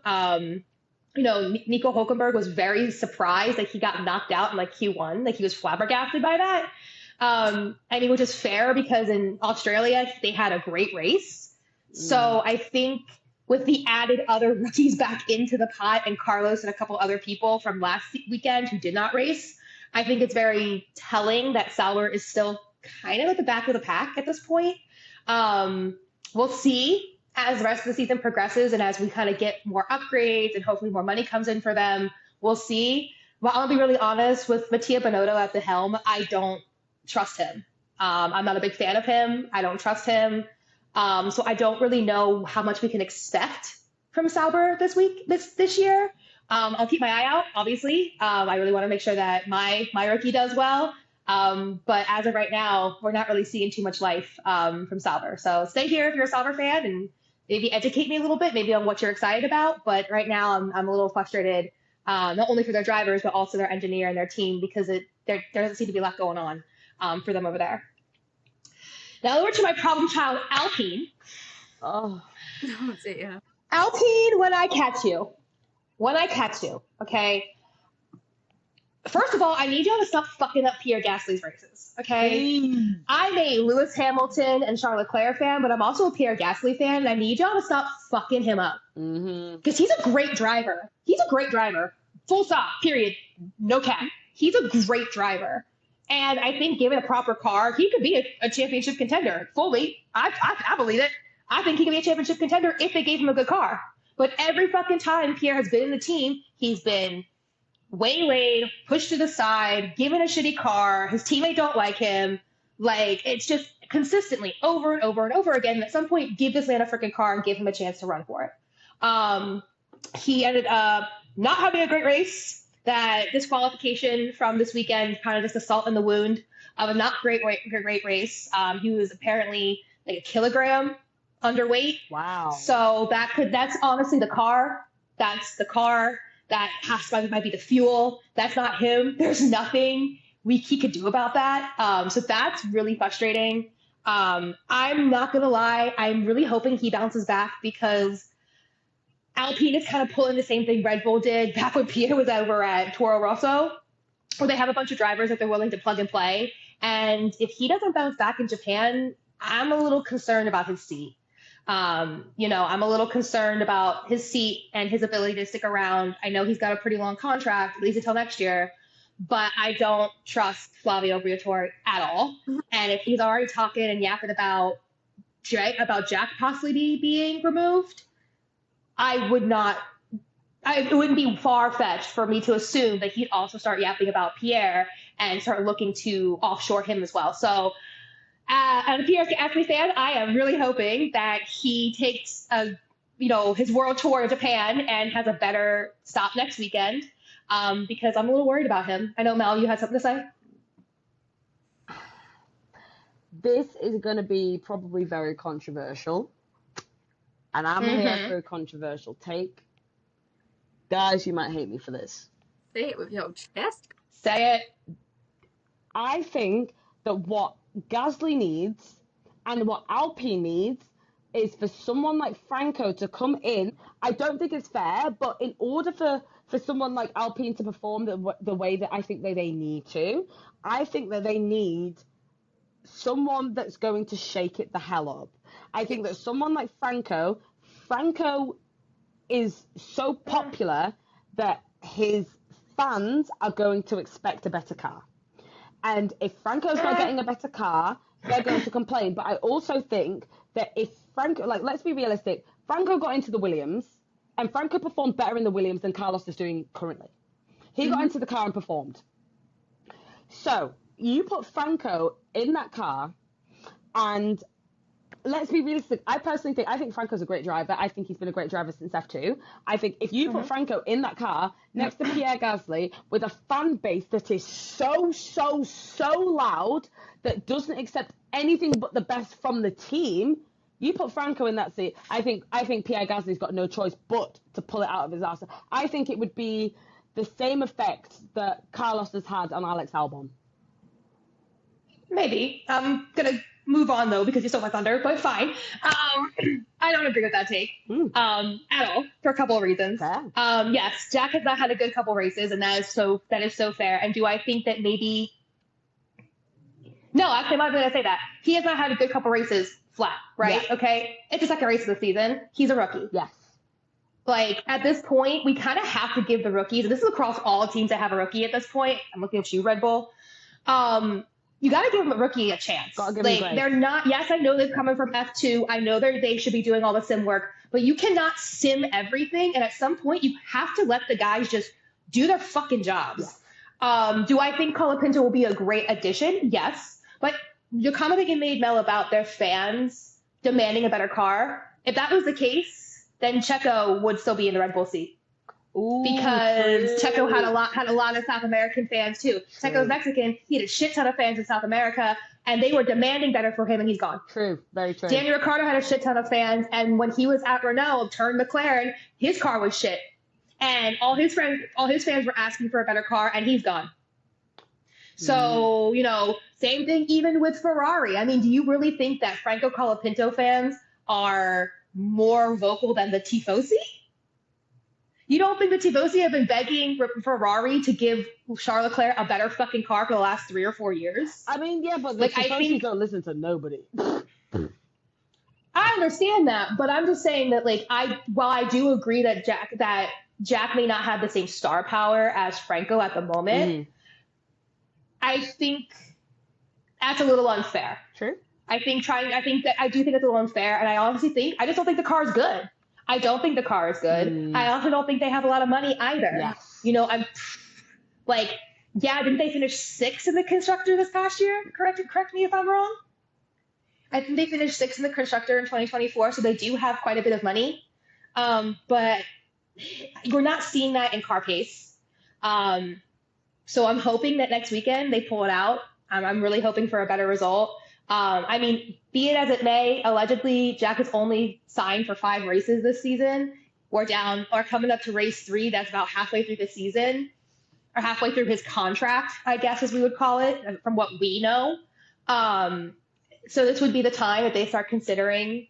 Nico Hulkenberg was very surprised that he got knocked out in like Q1. Like he was flabbergasted by that. Which is fair because in Australia, they had a great race. So I think with the added other rookies back into the pot and Carlos and a couple other people from last weekend who did not race, I think it's very telling that Sauber is still kind of at the back of the pack at this point. We'll see as the rest of the season progresses and as we kind of get more upgrades and hopefully more money comes in for them. We'll see. But I'll be really honest with Mattia Binotto at the helm. I don't trust him. I'm not a big fan of him. I don't trust him. So I don't really know how much we can expect from Sauber this year. I'll keep my eye out, obviously. I really want to make sure that my rookie does well. But as of right now, we're not really seeing too much life from Sauber. So stay here if you're a Sauber fan and maybe educate me a little bit, maybe on what you're excited about. But right now I'm a little frustrated, not only for their drivers, but also their engineer and their team because there doesn't seem to be a lot going on for them over there. Now over to my problem child, Alpine. Oh, Yeah. Alpine, when I catch you, okay? First of all, I need y'all to stop fucking up Pierre Gasly's races, okay? I'm a Lewis Hamilton and Charles Leclerc fan, but I'm also a Pierre Gasly fan, and I need y'all to stop fucking him up. Because he's a great driver. Full stop, period. No cap. He's a great driver. And I think given a proper car, he could be a championship contender fully. I believe it. I think he could be a championship contender if they gave him a good car. But every fucking time Pierre has been in the team, he's been waylaid, pushed to the side, given a shitty car. His teammate don't like him. Like, it's just consistently over and over and over again. And at some point, give this man a freaking car and give him a chance to run for it. He ended up not having a great race. That disqualification from this weekend, kind of just a salt in the wound of a not great race. He was apparently like a kilogram underweight. Wow. So that's honestly the car. That's the car. That might be the fuel. That's not him. There's nothing he could do about that. So that's really frustrating. I'm not gonna lie. I'm really hoping he bounces back because Alpine is kind of pulling the same thing Red Bull did back when Pierre was over at Toro Rosso, where they have a bunch of drivers that they're willing to plug and play. And if he doesn't bounce back in Japan, I'm a little concerned about his seat. I'm a little concerned about his seat and his ability to stick around. I know he's got a pretty long contract, at least until next year, but I don't trust Flavio Briatore at all. And if he's already talking and yapping about Jack possibly being removed, it wouldn't be far-fetched for me to assume that he'd also start yapping about Pierre and start looking to offshore him as well. So as a Pierre Gasly fan, I am really hoping that he takes his world tour of Japan and has a better stop next weekend because I'm a little worried about him. I know, Mel, you had something to say? This is going to be probably very controversial. And I'm here for a controversial take. Guys, you might hate me for this. Say it with your chest. Say it. I think that what Gasly needs and what Alpine needs is for someone like Franco to come in. I don't think it's fair, but in order for someone like Alpine to perform the way that I think that they need to, I think that they need someone that's going to shake it the hell up. I think that someone like Franco is so popular that his fans are going to expect a better car. And if Franco's not getting a better car, they're going to complain. But I also think that if Franco, let's be realistic, Franco got into the Williams, and Franco performed better in the Williams than Carlos is doing currently. He got into the car and performed. So you put Franco in that car, and let's be realistic. I think Franco's a great driver. I think he's been a great driver since F2. I think if you put Franco in that car next to Pierre Gasly with a fan base that is so loud that doesn't accept anything but the best from the team, you put Franco in that seat. I think Pierre Gasly's got no choice but to pull it out of his ass. I think it would be the same effect that Carlos has had on Alex Albon. Maybe. I'm going to move on, though, because you stole my thunder, but fine. I don't agree with that take at all, for a couple of reasons. Yes, Jack has not had a good couple races, and that is so fair. And do I think that maybe... No, actually, I'm not going to say that. He has not had a good couple races flat, right? Yeah. Okay? It's the second race of the season. He's a rookie. Yes. At this point, we kind of have to give the rookies, and this is across all teams that have a rookie at this point. I'm looking at you, Red Bull. You got to give them a rookie a chance. They're not, yes, I know they're coming from F2. I know they should be doing all the sim work, but you cannot sim everything. And at some point, you have to let the guys just do their fucking jobs. Yeah. Do I think Colapinto will be a great addition? Yes. But your comment that you made, Mel, about their fans demanding a better car, if that was the case, then Checo would still be in the Red Bull seat. Ooh, because Checo had a lot of South American fans too. Checo's Mexican. He had a shit ton of fans in South America, and they were demanding better for him, and he's gone. True, very true. Daniel Ricciardo had a shit ton of fans, and when he was at Renault, turned McLaren, his car was shit, and all his fans were asking for a better car, and he's gone. So same thing even with Ferrari. I mean, do you really think that Franco Colapinto fans are more vocal than the Tifosi? You don't think the Tifosi have been begging Ferrari to give Charles Leclerc a better fucking car for the last 3 or 4 years? I mean, yeah, but the Tifosi don't listen to nobody. I understand that, but I'm just saying that, while I do agree that Jack may not have the same star power as Franco at the moment, I think that's a little unfair. True. I do think it's a little unfair, and I just don't think the car's good. I don't think the car is good. I also don't think they have a lot of money either. Yes. You know, I'm like, yeah, didn't they finish 6th in the constructor this past year? Correct me if I'm wrong. I think they finished 6th in the constructor in 2024, so they do have quite a bit of money. But we're not seeing that in car pace. So I'm hoping that next weekend they pull it out. I'm really hoping for a better result. I mean, be it as it may, allegedly Jack is only signed for 5 races this season. We're coming up to race 3. That's about halfway through the season, or halfway through his contract, I guess, as we would call it, from what we know. So this would be the time that they start considering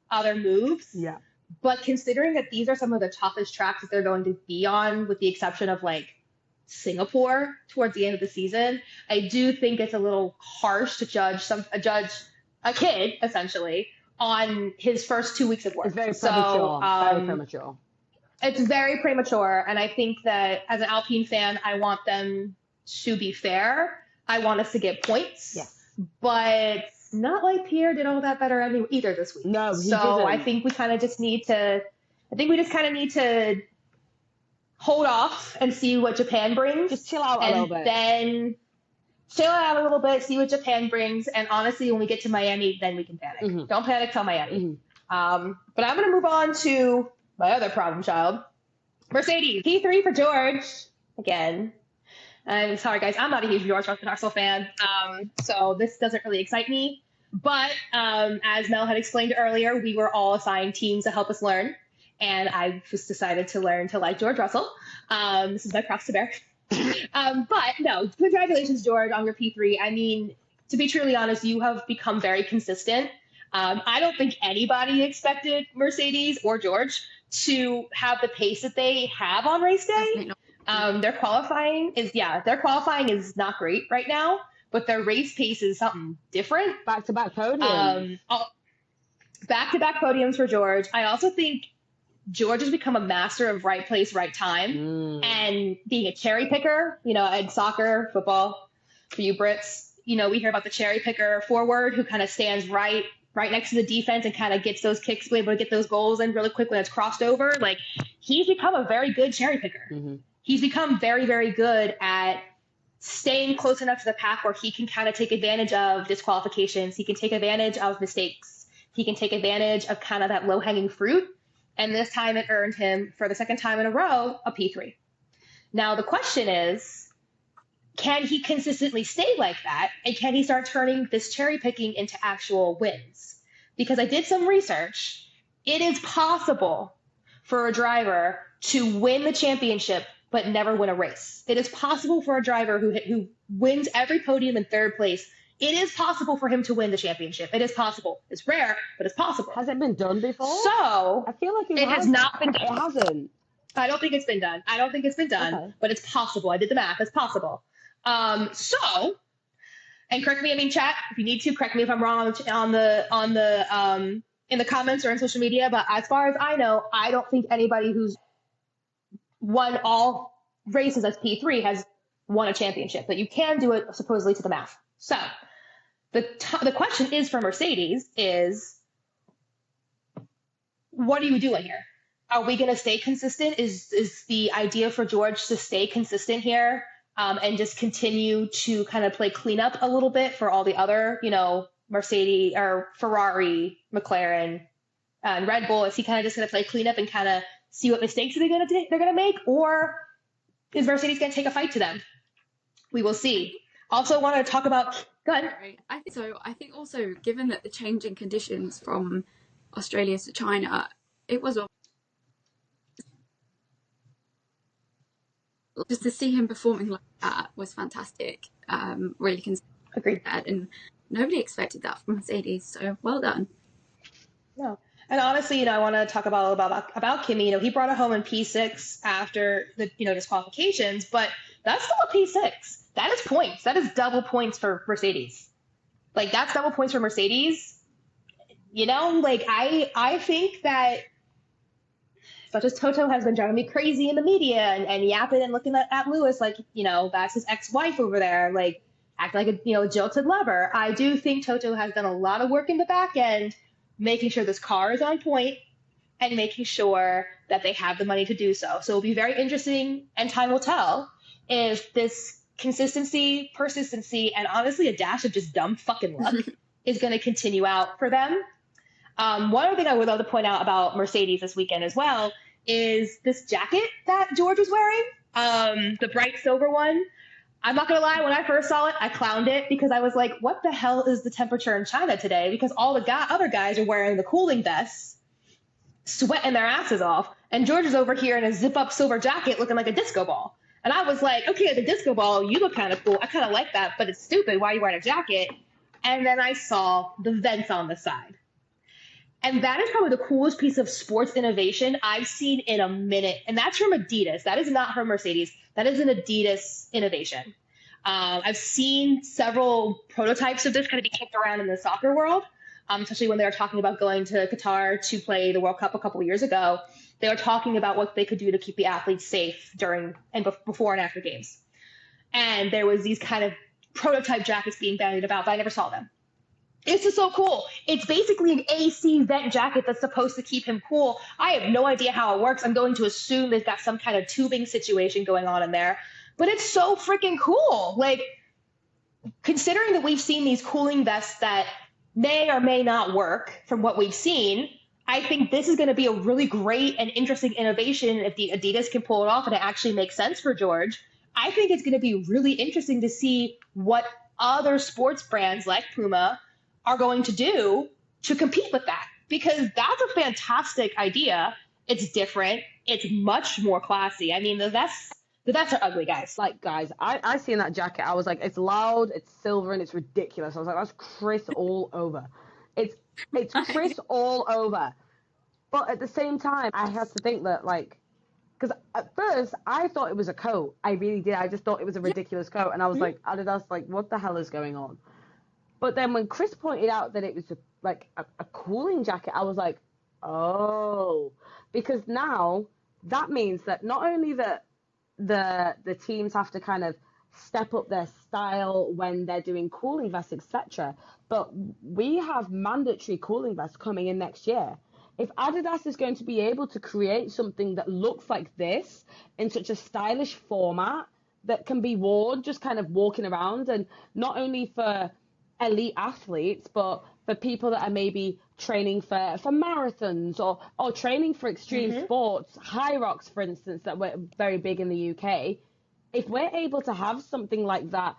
other moves. Yeah. But considering that these are some of the toughest tracks that they're going to be on, with the exception of like Singapore towards the end of the season, I do think it's a little harsh to judge a kid essentially on his first 2 weeks of work. It's very premature. Very premature. It's very premature, and I think that as an Alpine fan, I want them to be fair. I want us to get points. Yes. But not like Pierre did all that better either this week. No, he so didn't. I think we kind of just need to. I think we just kind of need to hold off and see what Japan brings. Just chill out a little bit. Then chill out a little bit, see what Japan brings, and honestly, when we get to Miami, then we can panic. Mm-hmm. Don't panic till Miami. But I'm gonna move on to my other problem child, Mercedes. P3 for George again. I'm sorry, guys. I'm not a huge George Russell fan, so this doesn't really excite me. But as Mel had explained earlier, we were all assigned teams to help us learn, and I just decided to learn to like George Russell. This is my cross to bear. But no, congratulations, George, on your P3. I mean, to be truly honest, you have become very consistent. I don't think anybody expected Mercedes or George to have the pace that they have on race day. Their qualifying is not great right now, but their race pace is something different. Back-to-back podiums. Back-to-back podiums for George. I also think George has become a master of right place, right time, and being a cherry picker, you know, in soccer, football, for you Brits, you know, we hear about the cherry picker forward who kind of stands right next to the defense and kind of gets those kicks, able to get those goals in really quick when it's crossed over. Like, he's become a very good cherry picker. Mm-hmm. He's become very, very good at staying close enough to the pack where he can kind of take advantage of disqualifications. He can take advantage of mistakes. He can take advantage of kind of that low-hanging fruit. And this time it earned him, for the second time in a row, a P3. Now the question is, can he consistently stay like that? And can he start turning this cherry picking into actual wins? Because I did some research. It is possible for a driver to win the championship but never win a race. It is possible for a driver who wins every podium in 3rd place. It is possible for him to win the championship. It is possible. It's rare, but it's possible. Has it been done before? So I feel like it has not been done. It hasn't. I don't think it's been done. Okay. But it's possible. I did the math. It's possible. So, and correct me, I mean, chat, if you need to, correct me if I'm wrong on the in the comments or on social media. But as far as I know, I don't think anybody who's won all races as P3 has won a championship. But you can do it supposedly to the math. So the question is for Mercedes is, what are you doing here? Are we going to stay consistent? Is the idea for George to stay consistent here and just continue to kind of play cleanup a little bit for all the other, you know, Mercedes or Ferrari, McLaren, and Red Bull? Is he kind of just going to play cleanup and kind of see what mistakes they're going to make? Or is Mercedes going to take a fight to them? We will see. Also want to talk about... Go ahead. Right. I think also, given that the change in conditions from Australia to China, it was just to see him performing like that was fantastic. Really Agreed. And nobody expected that from Mercedes, so well done. No. And honestly, you know, I want to talk about Kimi. You know, he brought it home in P6 after the, you know, disqualifications, but that's still a P6. That is points. That is double points for Mercedes. Like, that's double points for Mercedes. You know, like, I think that, such as Toto has been driving me crazy in the media and yapping and looking at Lewis like, you know, that's his ex-wife over there, like, acting like a, you know, jilted lover. I do think Toto has done a lot of work in the back end, making sure this car is on point, and making sure that they have the money to do so. So it'll be very interesting, and time will tell if this consistency, persistency, and honestly a dash of just dumb fucking luck is going to continue out for them. One other thing I would love to point out about Mercedes this weekend as well is this jacket that George was wearing, the bright silver one. I'm not going to lie, when I first saw it, I clowned it because I was like, what the hell is the temperature in China today? Because all the other guys are wearing the cooling vests, sweating their asses off, and George is over here in a zip-up silver jacket looking like a disco ball. And I was like, okay, the disco ball, you look kind of cool. I kind of like that, but it's stupid. Why are you wearing a jacket? And then I saw the vents on the side. And that is probably the coolest piece of sports innovation I've seen in a minute. And that's from Adidas. That is not from Mercedes. That is an Adidas innovation. I've seen several prototypes of this kind of be kicked around in the soccer world, especially when they were talking about going to Qatar to play the World Cup a couple of years ago. They were talking about what they could do to keep the athletes safe during and before and after games. And there was these kind of prototype jackets being bandied about, but I never saw them. It's just so cool. It's basically an AC vent jacket that's supposed to keep him cool. I have no idea how it works. I'm going to assume they've got some kind of tubing situation going on in there. But it's so freaking cool. Like, considering that we've seen these cooling vests that may or may not work from what we've seen, I think this is going to be a really great and interesting innovation if the Adidas can pull it off and it actually makes sense for George. I think it's going to be really interesting to see what other sports brands like Puma are going to do to compete with that, because that's a fantastic idea. It's different. It's much more classy. I mean, the vests are ugly, guys. Like, guys, I seen that jacket. I was like, it's loud, it's silver, and it's ridiculous. I was like, that's Chris all over. It's Chris all over. But at the same time, I had to think that, like, because at first I thought it was a coat. I really did. I just thought it was a ridiculous coat, and I was like, Adidas, like, what the hell is going on? But then when Chris pointed out that it was a cooling jacket, I was like, oh, because now that means that not only that the teams have to kind of step up their style when they're doing cooling vests, etc., but we have mandatory cooling vests coming in next year. If Adidas is going to be able to create something that looks like this in such a stylish format that can be worn just kind of walking around, and not only for elite athletes, but for people that are maybe training for marathons or training for extreme sports, high rocks, for instance, that were very big in the UK. If we're able to have something like that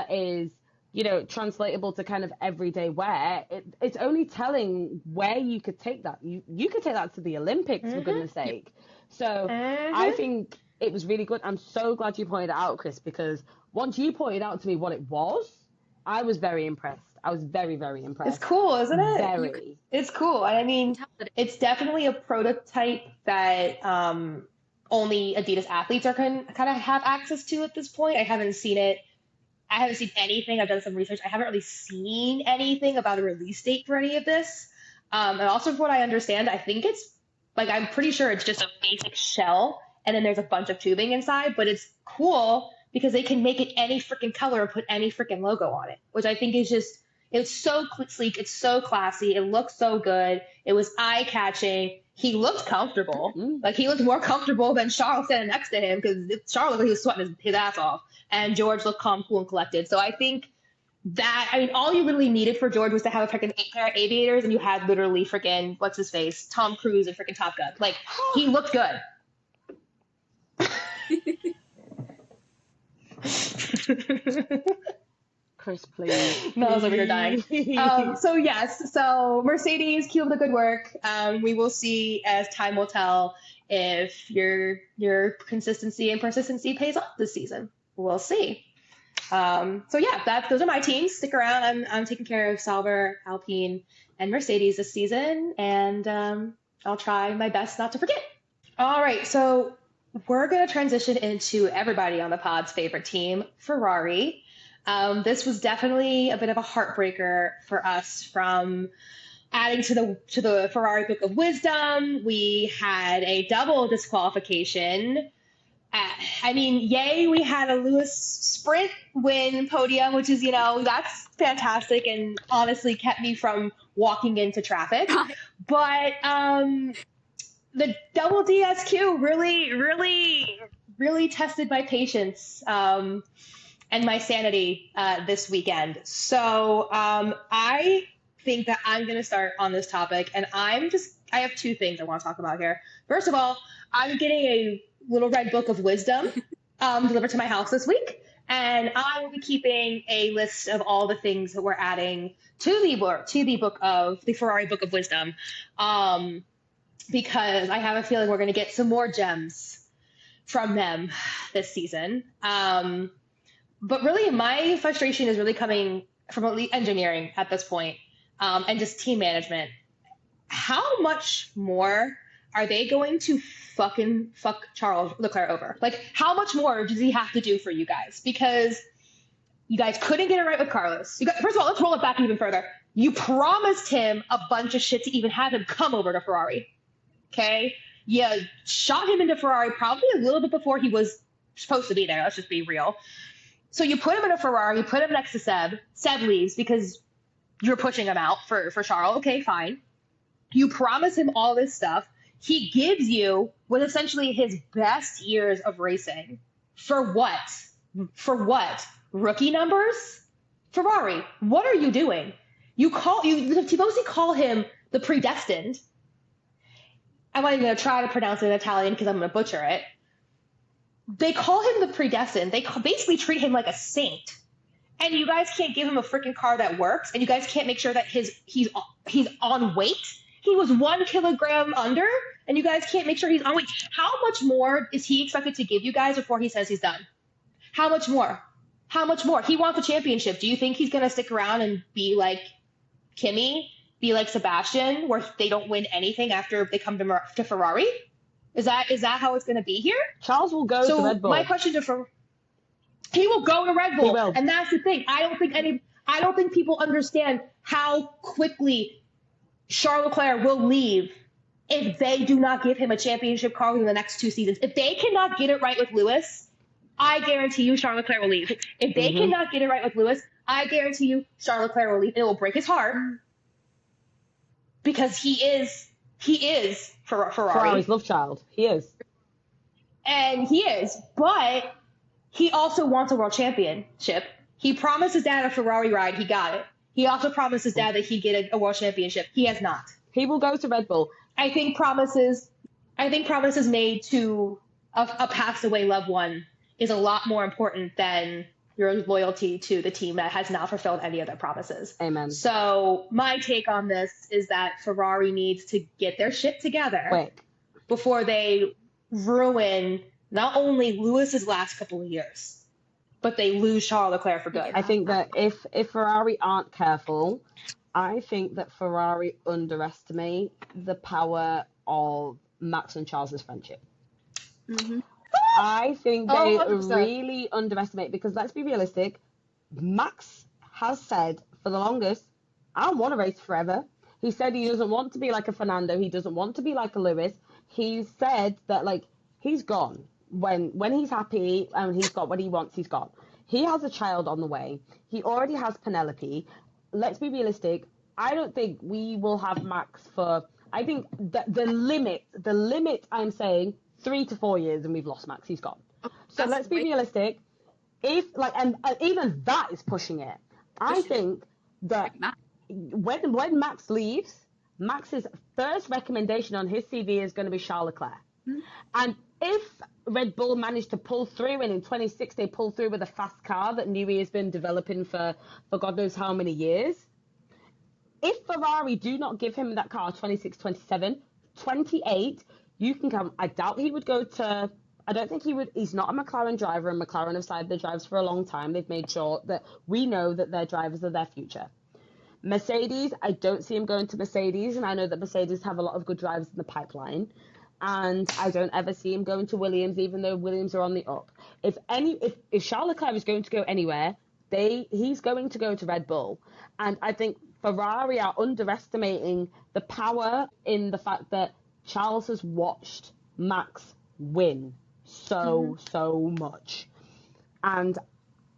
is, you know, translatable to kind of everyday wear, it's only telling where you could take that. You could take that to the Olympics, for goodness sake. So I think it was really good. I'm so glad you pointed it out, Chris, because once you pointed out to me what it was, I was very impressed. I was very, very impressed. It's cool, isn't it? Very. It's cool. And I mean, it's definitely a prototype that only Adidas athletes are kind of have access to at this point. I haven't seen it. I haven't seen anything. I've done some research. I haven't really seen anything about a release date for any of this. And also, from what I understand, I think it's like, I'm pretty sure it's just a basic shell, and then there's a bunch of tubing inside. But it's cool because they can make it any freaking color and put any freaking logo on it, which I think is just, it's so sleek. It's so classy. It looks so good. It was eye-catching. He looked comfortable. Like, he looked more comfortable than Charles standing next to him, because Charles looked like he was sweating his ass off. And George looked calm, cool, and collected. So I think that, I mean, all you really needed for George was to have a freaking pair of aviators, and you had literally freaking, what's his face, Tom Cruise and freaking Top Gun. Like, he looked good. Chris, please. Mel's over here dying. So yes, so Mercedes, keep up the good work. We will see as time will tell if your consistency and persistency pays off this season. We'll see. So yeah, those are my teams. Stick around. I'm taking care of Sauber, Alpine, and Mercedes this season, and I'll try my best not to forget. All right, so we're going to transition into everybody on the pod's favorite team, Ferrari. This was definitely a bit of a heartbreaker for us from adding to the Ferrari Book of Wisdom. We had a double disqualification. I mean, yay, we had a Lewis sprint win podium, which is, that's fantastic and honestly kept me from walking into traffic. But the double DSQ really tested my patience and my sanity this weekend. So I think that I'm going to start on this topic, and I have two things I want to talk about here. First of all, I'm getting a little red book of wisdom delivered to my house this week, and I will be keeping a list of all the things that we're adding to the Ferrari Book of Wisdom, because I have a feeling we're going to get some more gems from them this season. But really, my frustration is really coming from elite engineering at this point, and just team management. How much more are they going to fuck Charles Leclerc over? Like, how much more does he have to do for you guys? Because you guys couldn't get it right with Carlos. First of all, let's roll it back even further. You promised him a bunch of shit to even have him come over to Ferrari. Okay? You shot him into Ferrari probably a little bit before he was supposed to be there. Let's just be real. So you put him in a Ferrari, you put him next to Seb. Seb leaves because you're pushing him out for Charles. Okay, fine. You promise him all this stuff. He gives you with essentially his best years of racing. For what? For what? Rookie numbers? Ferrari, what are you doing? Tifosi call him the predestined. I'm not even going to try to pronounce it in Italian because I'm going to butcher it. They call him the predestined. They basically treat him like a saint. And you guys can't give him a freaking car that works, and you guys can't make sure that he's on weight. He was 1 kilogram under, and you guys can't make sure he's on weight. How much more is he expected to give you guys before he says he's done? How much more? How much more? He wants a championship. Do you think he's going to stick around and be like Kimi, be like Sebastian, where they don't win anything after they come to Ferrari? Is that how it's going to be here? Charles will go to Red Bull. My question to he will go to Red Bull, and that's the thing. I don't think people understand how quickly Charles Leclerc will leave if they do not give him a championship car within the next 2 seasons. If they cannot get it right with Lewis, I guarantee you Charles Leclerc will leave. If they cannot get it right with Lewis, I guarantee you Charles Leclerc will leave, and it will break his heart because he is Ferrari. Ferrari's love child. He is. And he is, but he also wants a world championship. He promised his dad a Ferrari ride. He got it. He also promised his dad that he'd get a world championship. He has not. He will go to Red Bull. I think promises made to a passed away loved one is a lot more important than your loyalty to the team that has not fulfilled any of their promises. Amen. So my take on this is that Ferrari needs to get their shit together before they ruin not only Lewis's last couple of years, but they lose Charles Leclerc for good. I think that if Ferrari aren't careful, I think that Ferrari underestimate the power of Max and Charles's friendship. Mm-hmm. I think they 100%. really underestimate, because let's be realistic, Max has said for the longest, I don't want to race forever. He said he doesn't want to be like a Fernando. He doesn't want to be like a Lewis. He said that, like, he's gone. When he's happy and he's got what he wants, he's gone. He has a child on the way. He already has Penelope. Let's be realistic. I don't think we will have Max for, I think the limit I'm saying, 3 to 4 years, and we've lost Max. He's gone. So let's be realistic. If and even that is pushing it. I think that when Max leaves, Max's first recommendation on his CV is going to be Charles Leclerc. Mm-hmm. And if Red Bull managed to pull through, and in 26 they pull through with a fast car that Newey has been developing for God knows how many years, if Ferrari do not give him that car 26, 27, 28, you can come. I doubt he would go to, I don't think he would, he's not a McLaren driver, and McLaren have signed their drivers for a long time. They've made sure that we know that their drivers are their future. Mercedes, I don't see him going to Mercedes, and I know that Mercedes have a lot of good drivers in the pipeline. And I don't ever see him going to Williams, even though Williams are on the up. If Charles Leclerc is going to go anywhere, he's going to go to Red Bull. And I think Ferrari are underestimating the power in the fact that Charles has watched Max win so much. And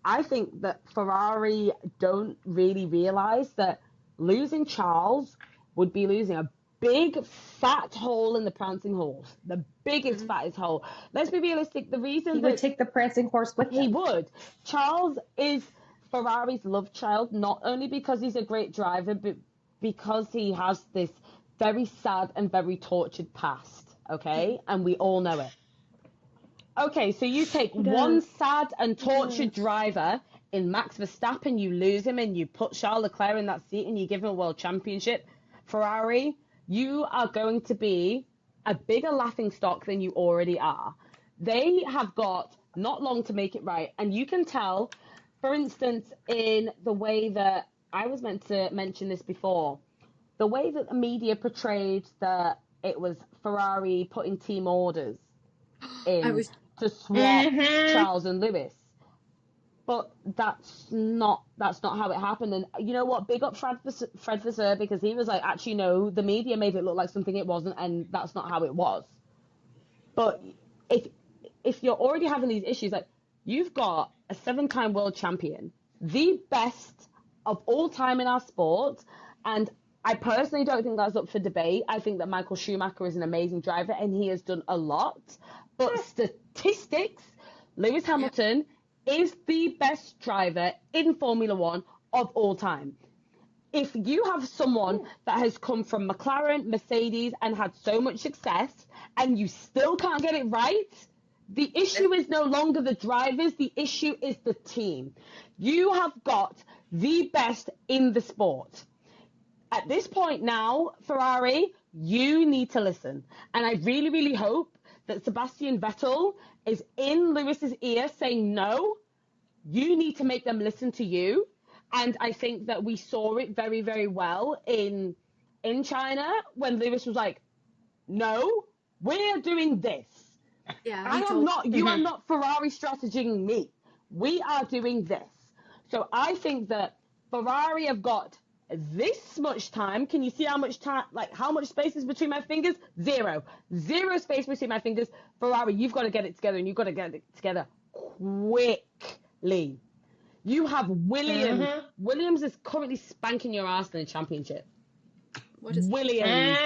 I think that Ferrari don't really realize that losing Charles would be losing a big fat hole in the prancing horse, the biggest fattest hole. Let's be realistic. The reason He that would take the prancing horse with he him. would, Charles is Ferrari's love child, not only because he's a great driver, but because he has this very sad and very tortured past. Okay, and we all know it. Okay, so you take one sad and tortured driver in Max Verstappen, you lose him, and you put Charles Leclerc in that seat and you give him a world championship. Ferrari, you are going to be a bigger laughingstock than you already are. They have got not long to make it right. And you can tell, for instance, in the way that I was meant to mention this before, the way that the media portrayed that it was Ferrari putting team orders in to swap Charles and Lewis. But that's not how it happened. And you know what? Big up Fred Vasseur, because he was like, actually, no, the media made it look like something it wasn't, and that's not how it was. But if you're already having these issues, like, you've got a 7-time world champion, the best of all time in our sport, and I personally don't think that's up for debate. I think that Michael Schumacher is an amazing driver, and he has done a lot. But statistics, Lewis Hamilton is the best driver in Formula One of all time. If you have someone that has come from McLaren, Mercedes, and had so much success, and you still can't get it right, the issue is no longer the drivers, the issue is the team. You have got the best in the sport. At this point now, Ferrari, you need to listen. And I really, really hope that Sebastian Vettel is in Lewis's ear saying, no, you need to make them listen to you. And I think that we saw it very, very well in China when Lewis was like, no, we're doing this. Yeah, You are not Ferrari strategizing me. We are doing this. So I think that Ferrari have got this much time. Can you see how much time, like how much space is between my fingers? Zero space between my fingers. Ferrari, you've got to get it together, and you've got to get it together quickly. You have Williams. Williams is currently spanking your ass in the championship. what is Williams.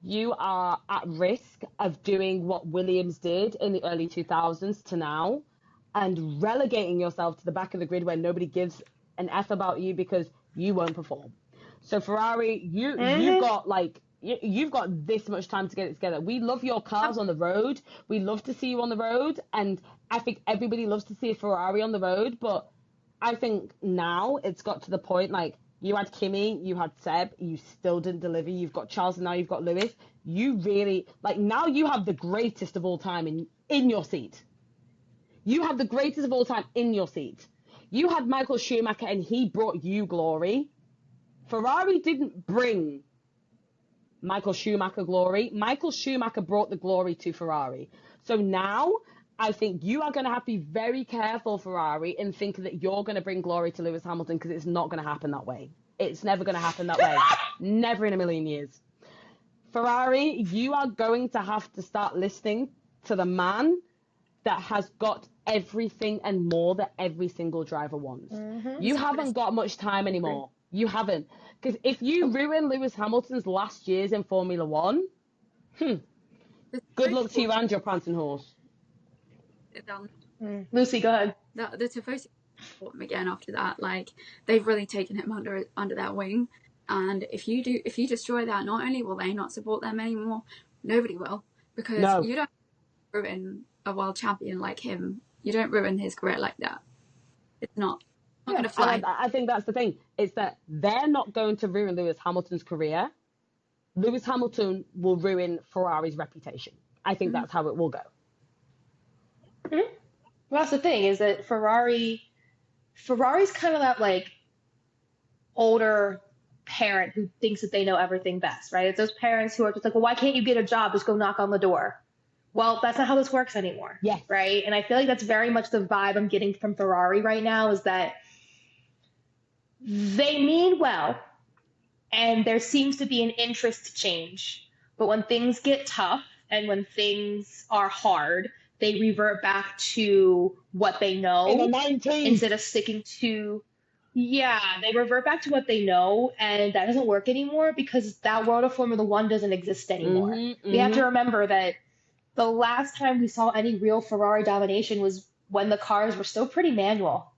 You are at risk of doing what Williams did in the early 2000s to now, and relegating yourself to the back of the grid where nobody gives an F about you because you won't perform. So Ferrari, you've got this much time to get it together. We love your cars on the road. We love to see you on the road, and I think everybody loves to see a Ferrari on the road. But I think now it's got to the point, like, you had Kimi, you had Seb, you still didn't deliver. You've got Charles, and now you've got Lewis. You really, like, now you have the greatest of all time in your seat. You have the greatest of all time in your seat. You had Michael Schumacher, and he brought you glory. Ferrari didn't bring Michael Schumacher glory. Michael Schumacher brought the glory to Ferrari. So now I think you are going to have to be very careful, Ferrari, and think that you're going to bring glory to Lewis Hamilton, because it's not going to happen that way. It's never going to happen that way. Never in a million years. Ferrari, you are going to have to start listening to the man that has got everything and more that every single driver wants. You haven't got much time anymore. You haven't. Because if you ruin Lewis Hamilton's last years in Formula One, good luck to you and your prancing horse. Lucy, go ahead. The Tifosi support him again after that. Like, they've really taken him under their wing. And if you destroy that, not only will they not support them anymore, nobody will, because you don't ruin a world champion like him. You don't ruin his career like that. It's not going to fly. I think that's the thing. It's that they're not going to ruin Lewis Hamilton's career. Lewis Hamilton will ruin Ferrari's reputation. I think that's how it will go. Well, that's the thing, is that Ferrari's kind of that, like, older parent who thinks that they know everything best, right? It's those parents who are just like, well, why can't you get a job? Just go knock on the door. Well, that's not how this works anymore. Yes. Right? And I feel like that's very much the vibe I'm getting from Ferrari right now, is that they mean well, and there seems to be an interest change. But when things get tough and when things are hard, they revert back to what they know In the 90s. instead of sticking to Yeah, they revert back to what they know, and that doesn't work anymore because that world of Formula One doesn't exist anymore. We have to remember that the last time we saw any real Ferrari domination was when the cars were still pretty manual,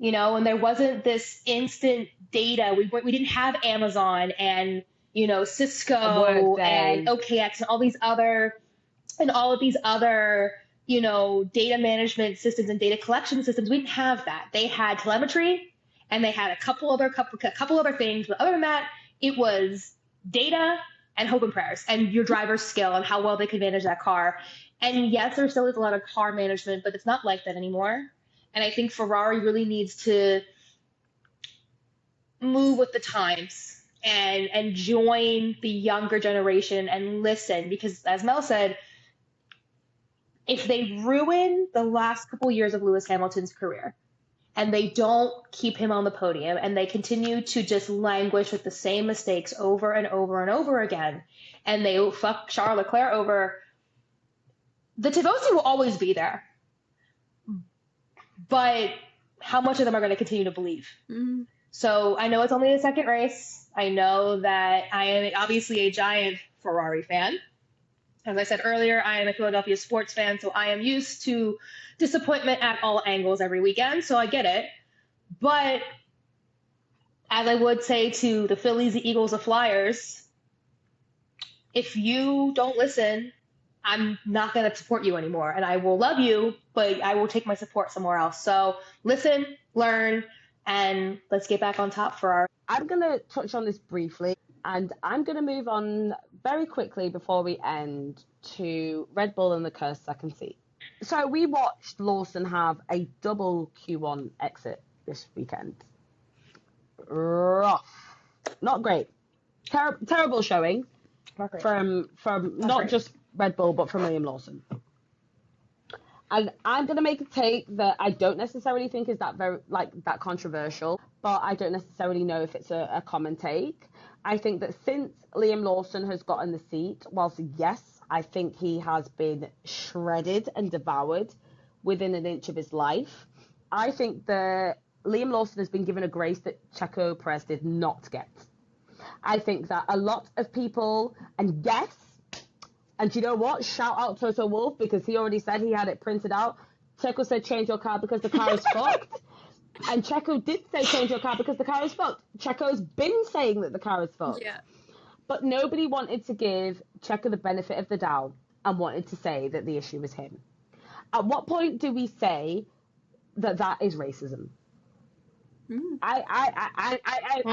and there wasn't this instant data. We didn't have Amazon and Cisco and Workday. OKX and all of these other data management systems and data collection systems. We didn't have that. They had telemetry and they had a couple other things, but other than that, it was data and hope and prayers and your driver's skill and how well they could manage that car. And yes, there still is a lot of car management, but it's not like that anymore. And I think Ferrari really needs to move with the times and join the younger generation and listen, because as Mel said, if they ruin the last couple years of Lewis Hamilton's career and they don't keep him on the podium and they continue to just languish with the same mistakes over and over and over again, and they fuck Charles Leclerc over, the Tifosi will always be there. But how much of them are going to continue to believe? Mm. So I know it's only the second race. I know that I am obviously a giant Ferrari fan. As I said earlier, I am a Philadelphia sports fan, so I am used to disappointment at all angles every weekend, so I get it. But as I would say to the Phillies, the Eagles, the Flyers, if you don't listen, I'm not going to support you anymore. And I will love you, but I will take my support somewhere else. So listen, learn, and let's get back on top for our... I'm going to touch on this briefly, and I'm going to move on very quickly before we end to Red Bull and the cursed second seat. So we watched Lawson have a double Q1 exit this weekend. Rough. Not great. Terrible showing from not just Red Bull, but from Liam Lawson. And I'm going to make a take that I don't necessarily think is that that controversial, but I don't necessarily know if it's a common take. I think that since Liam Lawson has gotten the seat, whilst yes, I think he has been shredded and devoured within an inch of his life, I think that Liam Lawson has been given a grace that Checo Perez did not get. I think that a lot of people, and yes, and you know what? Shout out Toto Wolff, because he already said he had it printed out. Checo said, change your car because the car is fucked. And Checo did say, change your car because the car is fucked. Checo's been saying that the car is fucked. Yeah. But nobody wanted to give Checo the benefit of the doubt and wanted to say that the issue was him. At what point do we say that that is racism? I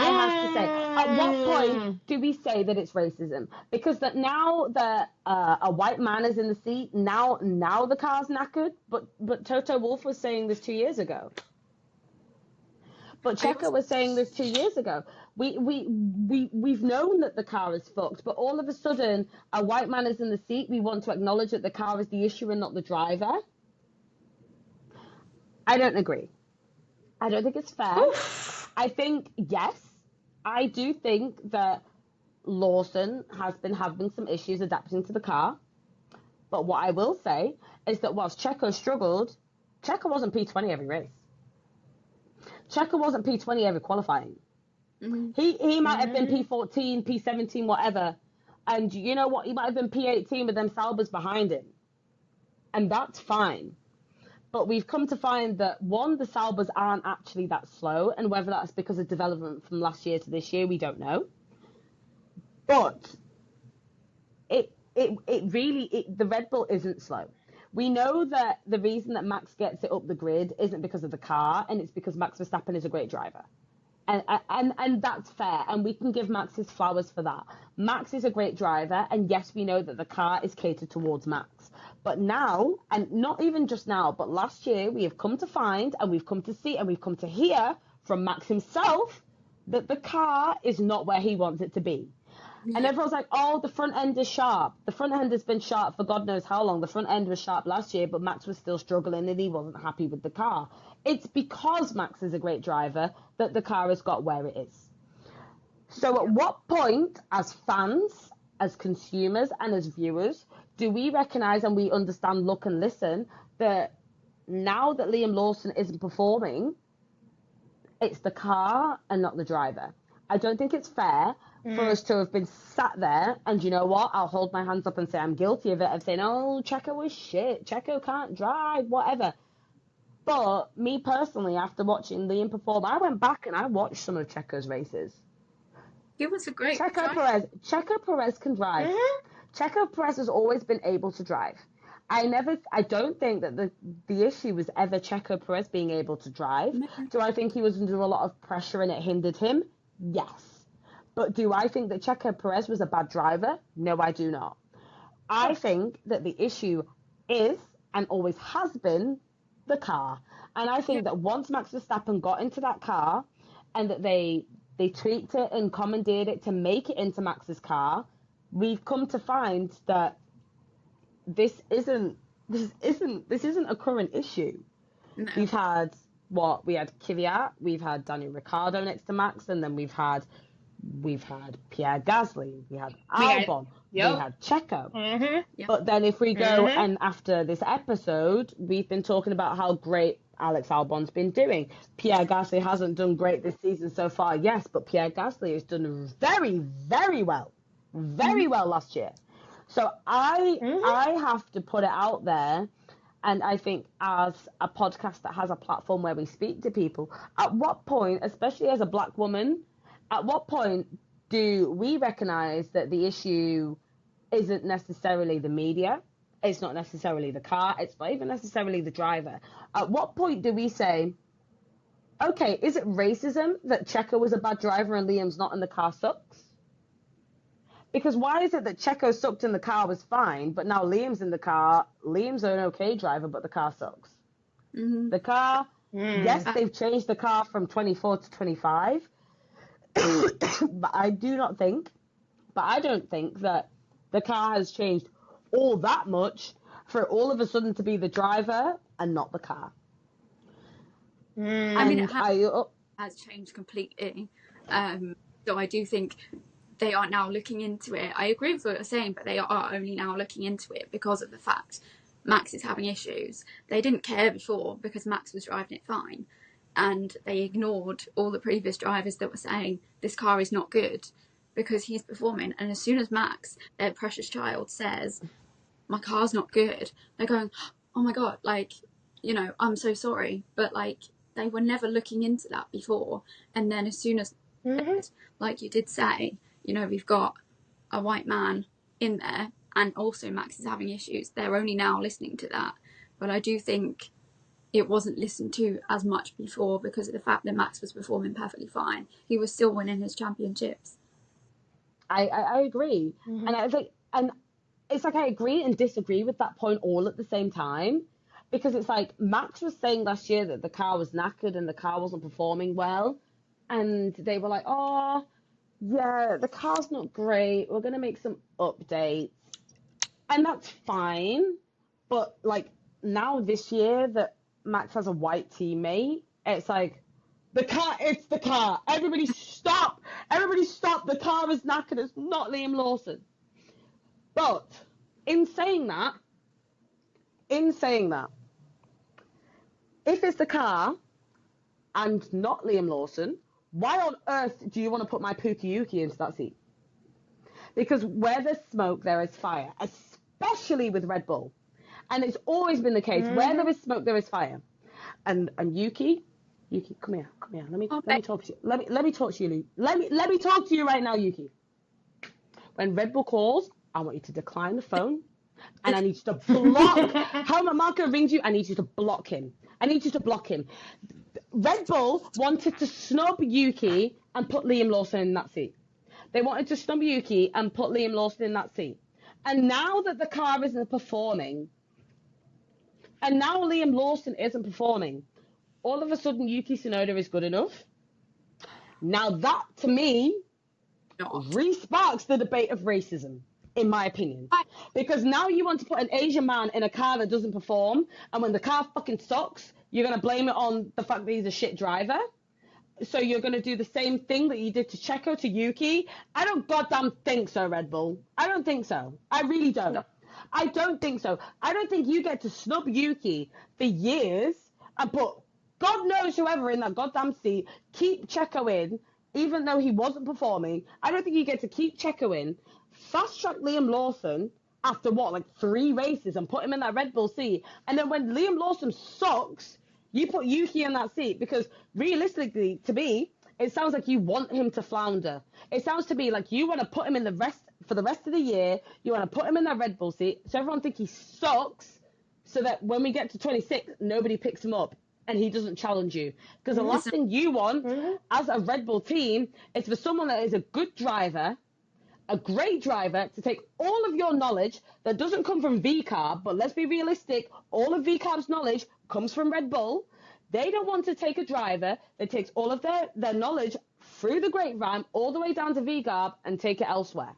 have to say, at what point do we say that it's racism? Because that now that a white man is in the seat, now the car's knackered. But Toto Wolff was saying this 2 years ago. But Checo was saying this 2 years ago. We've known that the car is fucked, but all of a sudden a white man is in the seat. We want to acknowledge that the car is the issue and not the driver. I don't agree. I don't think it's fair. I think, yes, I do think that Lawson has been having some issues adapting to the car. But what I will say is that whilst Checo struggled, Checo wasn't P20 every race. Checo wasn't P20 every qualifying. Mm-hmm. He might have been P14, P17, whatever. And you know what? He might have been P18 with them Saubers behind him. And that's fine. But we've come to find that, one, the Saubers aren't actually that slow, and whether that's because of development from last year to this year, we don't know. But the Red Bull isn't slow. We know that the reason that Max gets it up the grid isn't because of the car, and it's because Max Verstappen is a great driver. And that's fair, and we can give Max his flowers for that. Max is a great driver, and yes, we know that the car is catered towards Max. But now, and not even just now, but last year, we have come to find, and we've come to see, and we've come to hear from Max himself that the car is not where he wants it to be. Yeah. And everyone's like, oh, the front end is sharp. The front end has been sharp for God knows how long. The front end was sharp last year, but Max was still struggling and he wasn't happy with the car. It's because Max is a great driver that the car has got where it is. So at what point, as fans, as consumers, and as viewers, do we recognise and we understand, look and listen, that now that Liam Lawson isn't performing, it's the car and not the driver. I don't think it's fair for us to have been sat there, and you know what? I'll hold my hands up and say I'm guilty of it, of saying, oh, Checo was shit, Checo can't drive, whatever. But me personally, after watching Liam perform, I went back and I watched some of Checo's races. He was a great Checo driver. Perez can drive. Checo Perez has always been able to drive. I don't think that the issue was ever Checo Perez being able to drive. No. Do I think he was under a lot of pressure and it hindered him? Yes. But do I think that Checo Perez was a bad driver? No, I do not. I think that the issue is, and always has been, the car. And I think that once Max Verstappen got into that car and that they tweaked it and commandeered it to make it into Max's car, we've come to find that this isn't a current issue. No. We had Kvyat, we've had Daniel Ricciardo next to Max, and then we've had Pierre Gasly, we had Albon, we had Checo. Mm-hmm. But then if we go and after this episode, we've been talking about how great Alex Albon's been doing. Pierre Gasly hasn't done great this season so far, yes, but Pierre Gasly has done very, very well. Very well last year. So I have to put it out there, and I think as a podcast that has a platform where we speak to people, at what point, especially as a black woman, at what point do we recognize that the issue isn't necessarily the media, it's not necessarily the car, it's not even necessarily the driver? At what point do we say, okay, is it racism that Checo was a bad driver and Liam's not and the car sucks? Because why is it that Checo sucked and the car was fine, but now Liam's in the car, Liam's an okay driver, but the car sucks? Mm-hmm. The car, yes, they've changed the car from 24 to 25, but I don't think that the car has changed all that much for it all of a sudden to be the driver and not the car. I mean, it has changed completely. So I do think they are now looking into it. I agree with what you're saying, but they are only now looking into it because of the fact Max is having issues. They didn't care before because Max was driving it fine, and they ignored all the previous drivers that were saying this car is not good because he's performing. And as soon as Max, their precious child, says my car's not good, they're going, oh my god, like, you know, I'm so sorry, but like they were never looking into that before. And then as soon as, like you did say, you know, we've got a white man in there and also Max is having issues, they're only now listening to that. But I do think it wasn't listened to as much before because of the fact that Max was performing perfectly fine. He was still winning his championships. I agree. And I think, and it's like I agree and disagree with that point all at the same time, because it's like Max was saying last year that the car was knackered and the car wasn't performing well, and they were like, oh yeah, the car's not great, we're gonna make some updates, and that's fine. But like now this year that Max has a white teammate, it's like it's the car, everybody stop, the car is knackered, it's not Liam Lawson. But in saying that, if it's the car and not Liam Lawson, why on earth do you want to put my Puka Yuki into that seat? Because where there's smoke, there is fire, especially with Red Bull. And it's always been the case. Where there is smoke, there is fire. And Yuki, come here. Let me talk to you. Let me talk to you, Luke. Let me talk to you right now, Yuki. When Red Bull calls, I want you to decline the phone, and I need you to block. Helmut Marko rings you, I need you to block him. Red Bull wanted to snub Yuki and put Liam Lawson in that seat. They wanted to snub Yuki and put Liam Lawson in that seat. And now that the car isn't performing, and now Liam Lawson isn't performing, all of a sudden Yuki Tsunoda is good enough. Now that, to me, re-sparks the debate of racism, in my opinion. Because now you want to put an Asian man in a car that doesn't perform, and when the car fucking sucks, you're going to blame it on the fact that he's a shit driver. So you're going to do the same thing that you did to Checo, to Yuki. I don't goddamn think so, Red Bull. I don't think so. I really don't. No. I don't think so. I don't think you get to snub Yuki for years and put God knows whoever in that goddamn seat, keep Checo in, even though he wasn't performing. I don't think you get to keep Checo in, fast track Liam Lawson after what, like 3 races, and put him in that Red Bull seat. And then when Liam Lawson sucks, you put Yuki in that seat, because realistically, to me, it sounds like you want him to flounder. It sounds to me like you want to put him in for the rest of the year. You want to put him in that Red Bull seat, so everyone thinks he sucks, so that when we get to 26, nobody picks him up and he doesn't challenge you. Because the last thing you want as a Red Bull team is for someone that is a good driver, a great driver, to take all of your knowledge that doesn't come from VCARB, but let's be realistic, all of VCARB's knowledge comes from Red Bull. They don't want to take a driver that takes all of their knowledge through the grapevine all the way down to VCARB and take it elsewhere.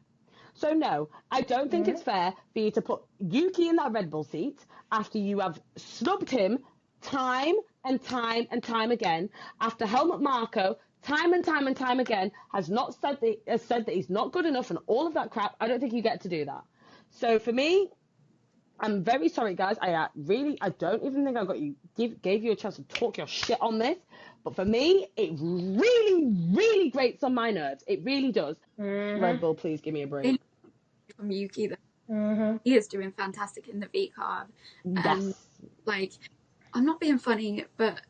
So no, I don't think it's fair for you to put Yuki in that Red Bull seat after you have snubbed him time and time and time again, after Helmut Marko time and time and time again has said that he's not good enough and all of that crap. I don't think you get to do that. So for me, I'm very sorry, guys. I don't even think gave you a chance to talk your shit on this. But for me, it really, really grates on my nerves. It really does. Red Bull, please give me a break. From Yuki, he is doing fantastic in the VCARB. And like, I'm not being funny, but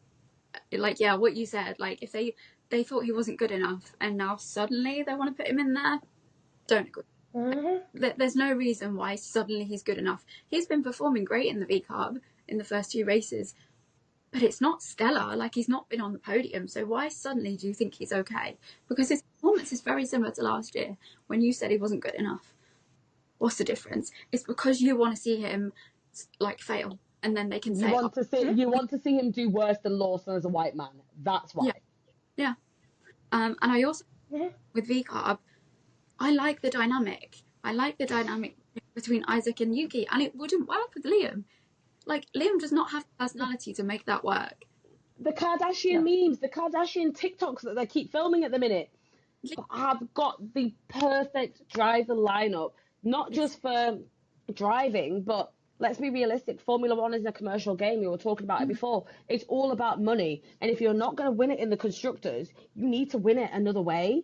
like, yeah, what you said, like, if they thought he wasn't good enough and now suddenly they want to put him in there, don't agree. There's no reason why suddenly he's good enough. He's been performing great in the VCARB in the first 2 races, but it's not stellar. Like, he's not been on the podium, so why suddenly do you think he's okay? Because his performance is very similar to last year when you said he wasn't good enough. What's the difference? It's because you want to see him like fail, and then they can say you want to see him do worse than Lawson as a white man. That's why. Yeah. And I also with VCARB, I like the dynamic. I like the dynamic between Isaac and Yuki, and it wouldn't work with Liam. Like, Liam does not have the personality to make that work. The Kardashian memes, the Kardashian TikToks that they keep filming at the minute have got the perfect driver lineup, not just for driving, but let's be realistic. Formula One is a commercial game. We were talking about it before. It's all about money. And if you're not going to win it in the constructors, you need to win it another way.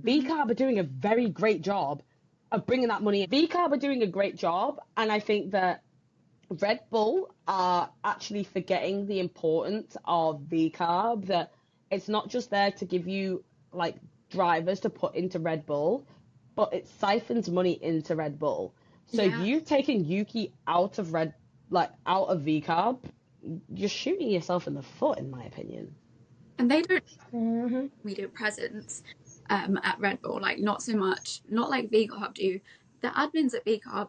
VCARB are doing a very great job of bringing that money in. VCARB are doing a great job, and I think that Red Bull are actually forgetting the importance of VCARB, that it's not just there to give you like drivers to put into Red Bull, but it siphons money into Red Bull. So you've taken Yuki out of VCARB, you're shooting yourself in the foot, in my opinion. And they don't media presence at Red Bull, like, not so much, not like VCARB do. The admins at VCARB,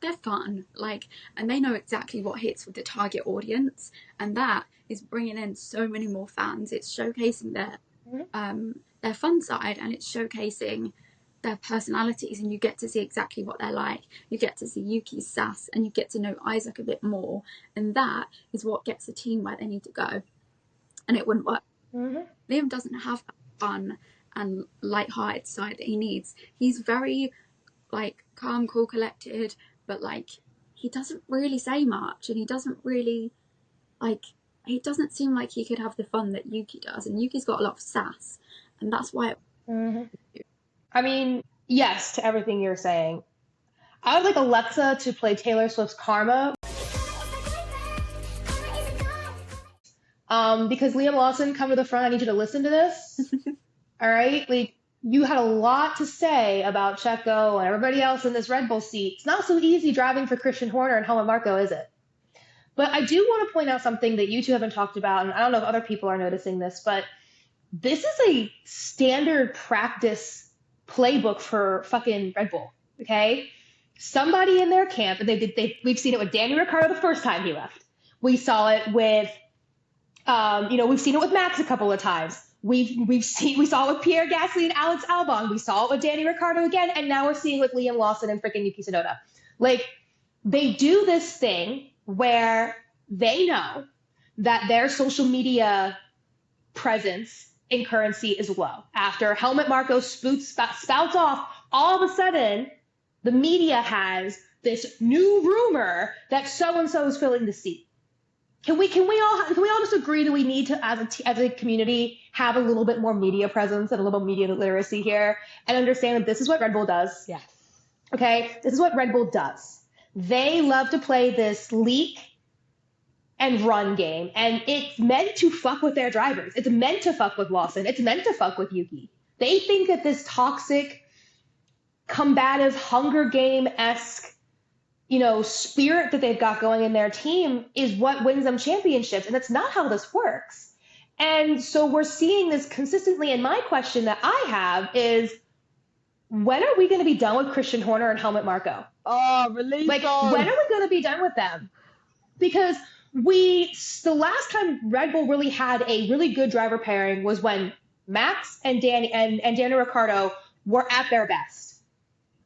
they're fun, like, and they know exactly what hits with the target audience, and that is bringing in so many more fans. It's showcasing their fun side, and it's showcasing their personalities, and you get to see exactly what they're like. You get to see Yuki's sass, and you get to know Isaac a bit more, and that is what gets the team where they need to go. And it wouldn't work. Liam doesn't have that fun and light-hearted side that he needs. He's very like calm, cool, collected, but like he doesn't really say much, and he doesn't really he doesn't seem like he could have the fun that Yuki does, and Yuki's got a lot of sass, and that's why I mean, yes to everything you're saying. I would like Alexa to play Taylor Swift's Karma. Because Liam Lawson, come to the front, I need you to listen to this. All right? Like, you had a lot to say about Checo and everybody else in this Red Bull seat. It's not so easy driving for Christian Horner and Helmut Marko, is it? But I do want to point out something that you two haven't talked about, and I don't know if other people are noticing this, but this is a standard practice playbook for fucking Red Bull, okay? Somebody in their camp, and we've seen it with Danny Ricciardo the first time he left. We saw it with, we've seen it with Max a couple of times. We saw it with Pierre Gasly and Alex Albon. We saw it with Danny Ricciardo again, and now we're seeing it with Liam Lawson and freaking Yuki Tsunoda. Like, they do this thing where they know that their social media presence and currency is low. After Helmut Marko spouts off, all of a sudden, the media has this new rumor that so-and-so is filling the seat. Can we all just agree that we need to, as a community, have a little bit more media presence and a little bit media literacy here, and understand that this is what Red Bull does. Yes. Okay, this is what Red Bull does. They love to play this leak and run game, and it's meant to fuck with their drivers. It's meant to fuck with Lawson. It's meant to fuck with Yuki. They think that this toxic, combative, Hunger Game-esque, spirit that they've got going in their team is what wins them championships, and that's not how this works. And so we're seeing this consistently, and my question that I have is, when are we going to be done with Christian Horner and Helmut Marko? Oh, release Like, them. when are we going to be done with them? Because the last time Red Bull really had a really good driver pairing was when Max and Daniel Ricciardo were at their best,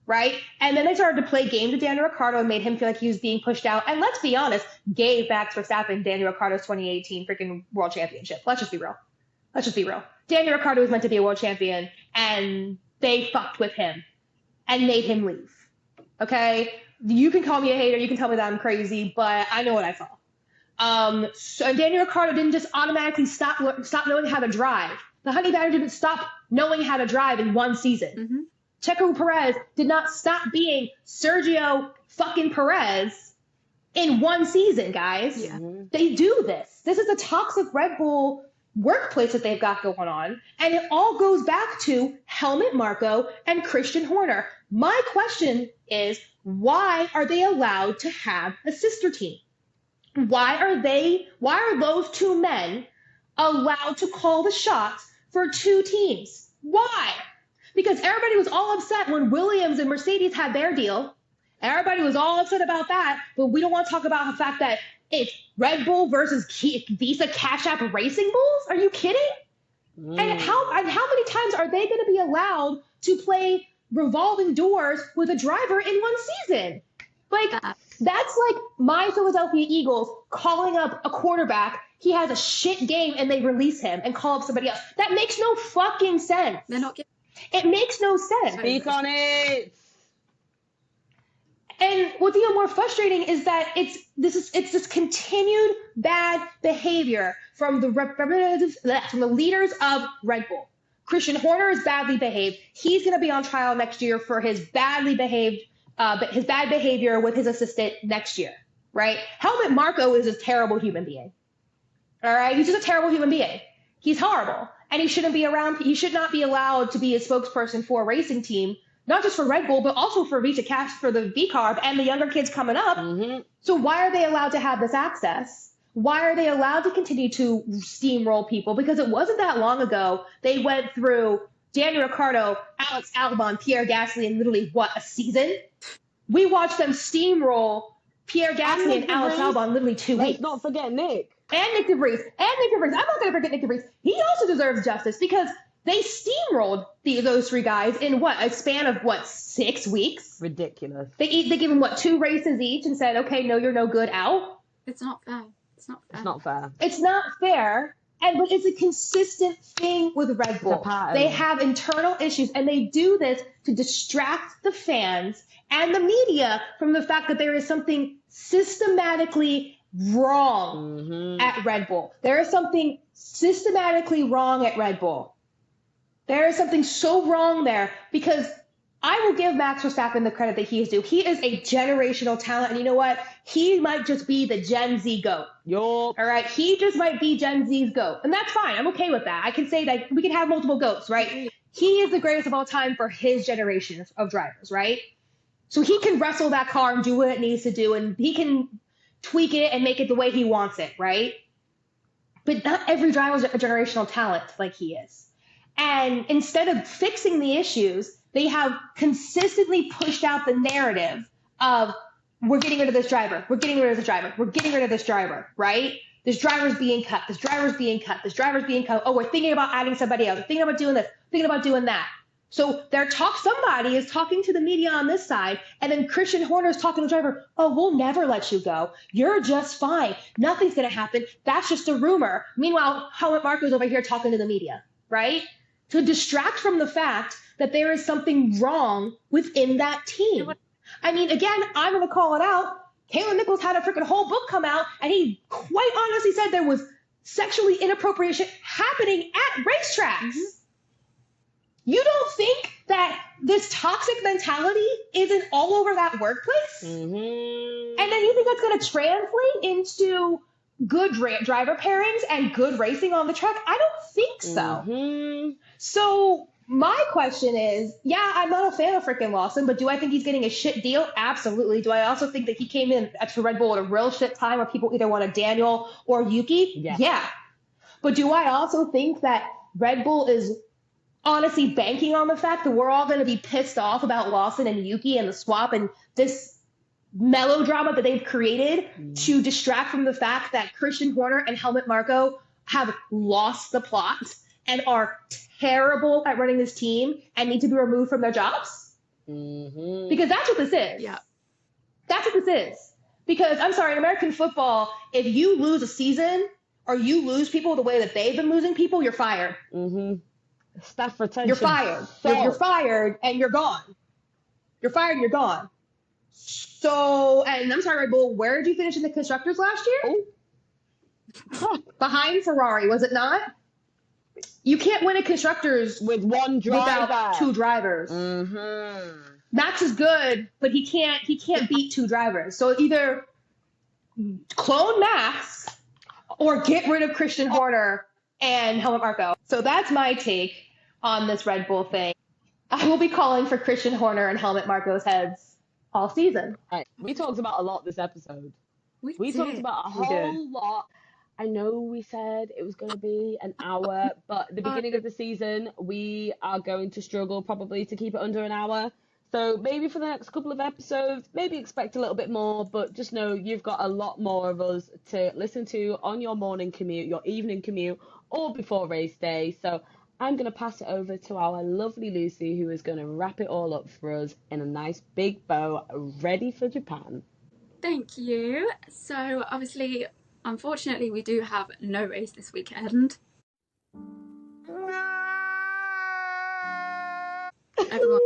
right? And then they started to play games with Daniel Ricciardo and made him feel like he was being pushed out. And let's be honest, gave Max Verstappen Daniel Ricciardo's 2018 freaking world championship. Let's just be real. Daniel Ricciardo was meant to be a world champion, and they fucked with him and made him leave. Okay? You can call me a hater, you can tell me that I'm crazy, but I know what I saw. So Daniel Ricciardo didn't just automatically stop knowing how to drive. The Honey Badger didn't stop knowing how to drive in one season. Mm-hmm. Checo Perez did not stop being Sergio fucking Perez in one season, guys. Yeah. They do this. This is a toxic Red Bull workplace that they've got going on. And it all goes back to Helmut Marko and Christian Horner. My question is, why are they allowed to have a sister team? Why are those two men allowed to call the shots for two teams? Why? Because everybody was all upset when Williams and Mercedes had their deal. Everybody was all upset about that, but we don't want to talk about the fact that it's Red Bull versus Visa Cash App Racing Bulls? Are you kidding? And how many times are they going to be allowed to play revolving doors with a driver in one season? Like, that's like my Philadelphia Eagles calling up a quarterback. He has a shit game and they release him and call up somebody else. That makes no fucking sense. They're not getting. It makes no sense. Speak on it. And what's even more frustrating is that it's this continued bad behavior from the leaders of Red Bull. Christian Horner is badly behaved. He's going to be on trial next year for his bad behavior with his assistant next year, right? Helmut Marko is a terrible human being. All right, he's just a terrible human being. He's horrible, and he shouldn't be around. He should not be allowed to be a spokesperson for a racing team, not just for Red Bull, but also for Visa Cash, for the V-Carb and the younger kids coming up. Mm-hmm. So why are they allowed to have this access? Why are they allowed to continue to steamroll people? Because it wasn't that long ago they went through Daniel Ricciardo, Alex Albon, Pierre Gasly in literally, a season? We watched them steamroll Pierre Gasly and Alex Albon literally 2 weeks. Let's not forget Nick. And Nick DeVries. I'm not going to forget Nick DeVries. He also deserves justice because they steamrolled those three guys in a span of 6 weeks? Ridiculous. They gave them 2 races each and said, okay, no, you're no good, out. It's not fair. It's not fair. It's not fair. It's not fair. But it's a consistent thing with Red Bull. They have internal issues, and they do this to distract the fans and the media from the fact that there is something systematically wrong at Red Bull. There is something systematically wrong at Red Bull. There is something so wrong there, because I will give Max Verstappen the credit that he is due. He is a generational talent, and you know what? He might just be the Gen Z GOAT. Yup. All right? He just might be Gen Z's GOAT, and that's fine. I'm okay with that. I can say that we can have multiple GOATs, right? He is the greatest of all time for his generation of drivers, right? So he can wrestle that car and do what it needs to do, and he can tweak it and make it the way he wants it, right? But not every driver is a generational talent like he is. And instead of fixing the issues, they have consistently pushed out the narrative of, we're getting rid of this driver, we're getting rid of this driver, we're getting rid of this driver, right? This driver's being cut, this driver's being cut, this driver's being cut. Oh, we're thinking about adding somebody else, we're thinking about doing this, thinking about doing that. So somebody is talking to the media on this side, and then Christian Horner is talking to the driver, oh, we'll never let you go. You're just fine. Nothing's going to happen. That's just a rumor. Meanwhile, Helmut Marko's over here talking to the media, right? To distract from the fact that there is something wrong within that team. I mean, again, I'm going to call it out. Caitlin Nichols had a freaking whole book come out, and he quite honestly said there was sexually inappropriate shit happening at racetracks. Mhm. You don't think that this toxic mentality isn't all over that workplace? Mm-hmm. And then you think that's going to translate into good driver pairings and good racing on the track? I don't think so. Mm-hmm. So my question is, yeah, I'm not a fan of freaking Lawson, but do I think he's getting a shit deal? Absolutely. Do I also think that he came in to Red Bull at a real shit time where people either want a Daniel or Yuki? Yeah. Yeah. But do I also think that Red Bull is honestly banking on the fact that we're all going to be pissed off about Lawson and Yuki and the swap and this melodrama that they've created to distract from the fact that Christian Horner and Helmut Marko have lost the plot and are terrible at running this team and need to be removed from their jobs? Mm-hmm. Because that's what this is. Yeah. That's what this is. Because, I'm sorry, in American football, if you lose a season or you lose people the way that they've been losing people, you're fired. Mm-hmm. Staff retention. You're fired. You're fired and you're gone. You're fired and you're gone. So, and I'm sorry, Red Bull, where did you finish in the constructors last year? Oh. Behind Ferrari, was it not? You can't win a constructors With one driver. without two drivers. Mm-hmm. Max is good, but he can't beat two drivers. So either clone Max or get rid of Christian Horner and Helmut Marko. So that's my take on this Red Bull thing. I will be calling for Christian Horner and Helmut Marko's heads all season. Right. We talked about a lot this episode. We did. talked about a whole lot. I know we said it was going to be an hour, but the beginning of the season, we are going to struggle probably to keep it under an hour. So maybe for the next couple of episodes, maybe expect a little bit more, but just know you've got a lot more of us to listen to on your morning commute, your evening commute, or before race day. So I'm going to pass it over to our lovely Lucy, who is going to wrap it all up for us in a nice big bow, ready for Japan. Thank you. So obviously, unfortunately, we do have no race this weekend. Everyone,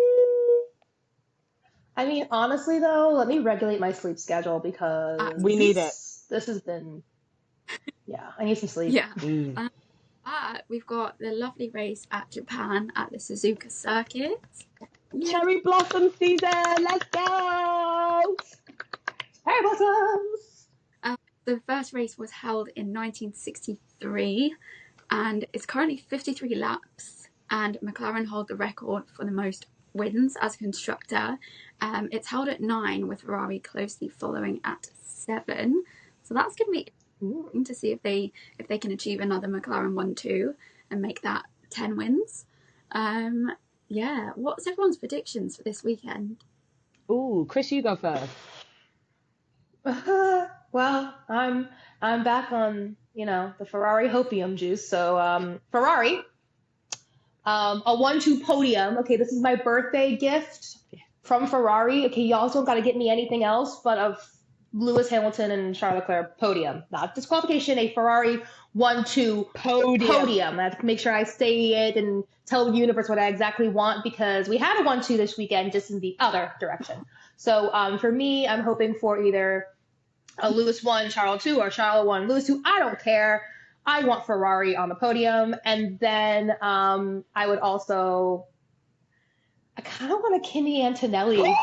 I mean, honestly, though, let me regulate my sleep schedule because We need it. This has been, yeah, I need some sleep. yeah. Mm. But we've got the lovely race at Japan at the Suzuka circuit. Yeah. Cherry blossom season, let's go! Hey, Blossoms! The first race was held in 1963 and it's currently 53 laps, and McLaren hold the record for the most wins as a constructor. It's held at 9 with Ferrari closely following at 7. So that's going to be interesting to see if they can achieve another McLaren 1-2 and make that 10 wins. Yeah, what's everyone's predictions for this weekend? Ooh, Chris, you go first. Well, I'm back on, the Ferrari hopium juice. So Ferrari, a 1-2 podium. Okay, this is my birthday gift from Ferrari. Okay, you also got to get me anything else but of Lewis Hamilton and Charles Leclerc podium, not disqualification. A Ferrari 1-2 podium. I have to make sure I say it and tell the universe what I exactly want, because we had a 1-2 this weekend, just in the other direction. So for me, I'm hoping for either a Lewis 1, Charles 2, or Charles 1, Lewis 2. I don't care. I want Ferrari on the podium. And then I would also, I kind of want a Kimi Antonelli, like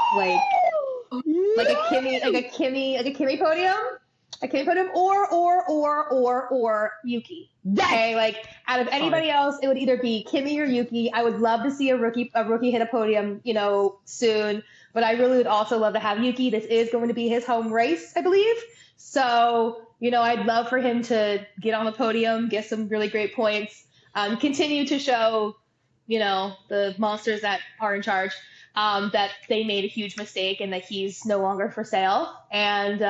a Kimi podium. A Kimi podium or Yuki. Okay, like out of anybody else, it would either be Kimi or Yuki. I would love to see a rookie hit a podium, soon. But I really would also love to have Yuki. This is going to be his home race, I believe. So, I'd love for him to get on the podium, get some really great points, continue to show, the monsters that are in charge, that they made a huge mistake and that he's no longer for sale, and,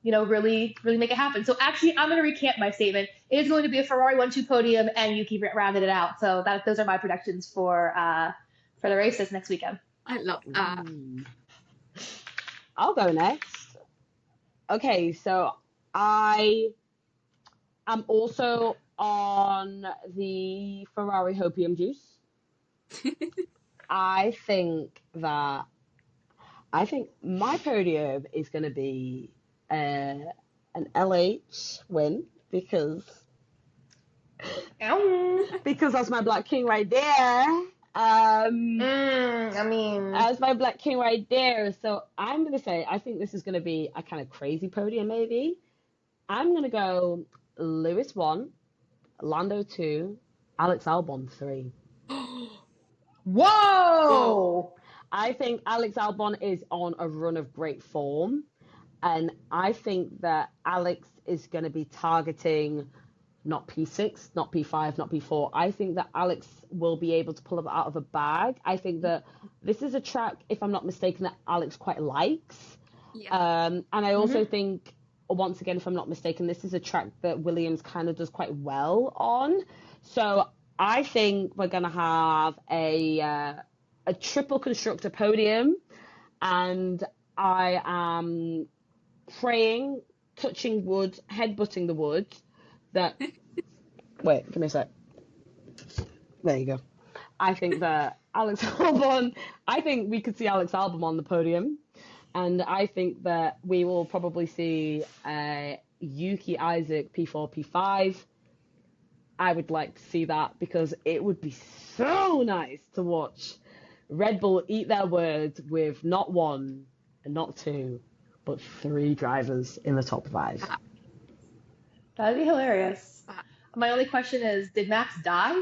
really, really make it happen. So actually, I'm going to recant my statement. It is going to be a Ferrari 1-2 podium, and Yuki rounded it out. So those are my predictions for the races next weekend. I love that. I'll go next. Okay, so I am also on the Ferrari hopium juice. I think my podium is going to be an LH win Ow. because that's my Black King right there. Um, I mean, As my Black King right there. So I'm going to say, I think this is going to be a kind of crazy podium, maybe. I'm going to go Lewis 1, Lando 2, Alex Albon 3. whoa. I think Alex Albon is on a run of great form. And I think that Alex is going to be targeting not P6, not P5, not P4. I think that Alex will be able to pull it out of a bag. I think that this is a track, if I'm not mistaken, that Alex quite likes. Yeah. And I also think, once again, if I'm not mistaken, this is a track that Williams kind of does quite well on. So I think we're going to have a triple constructor podium, and I am praying, touching wood, headbutting the wood, that... Wait, give me a sec. There you go. I think that Alex Albon, I think we could see Alex Albon on the podium, and I think that we will probably see Yuki Isaac P4, P5. I would like to see that because it would be so nice to watch Red Bull eat their words with not one and not two, but 3 drivers in the top 5. That'd be hilarious. My only question is, did Max die?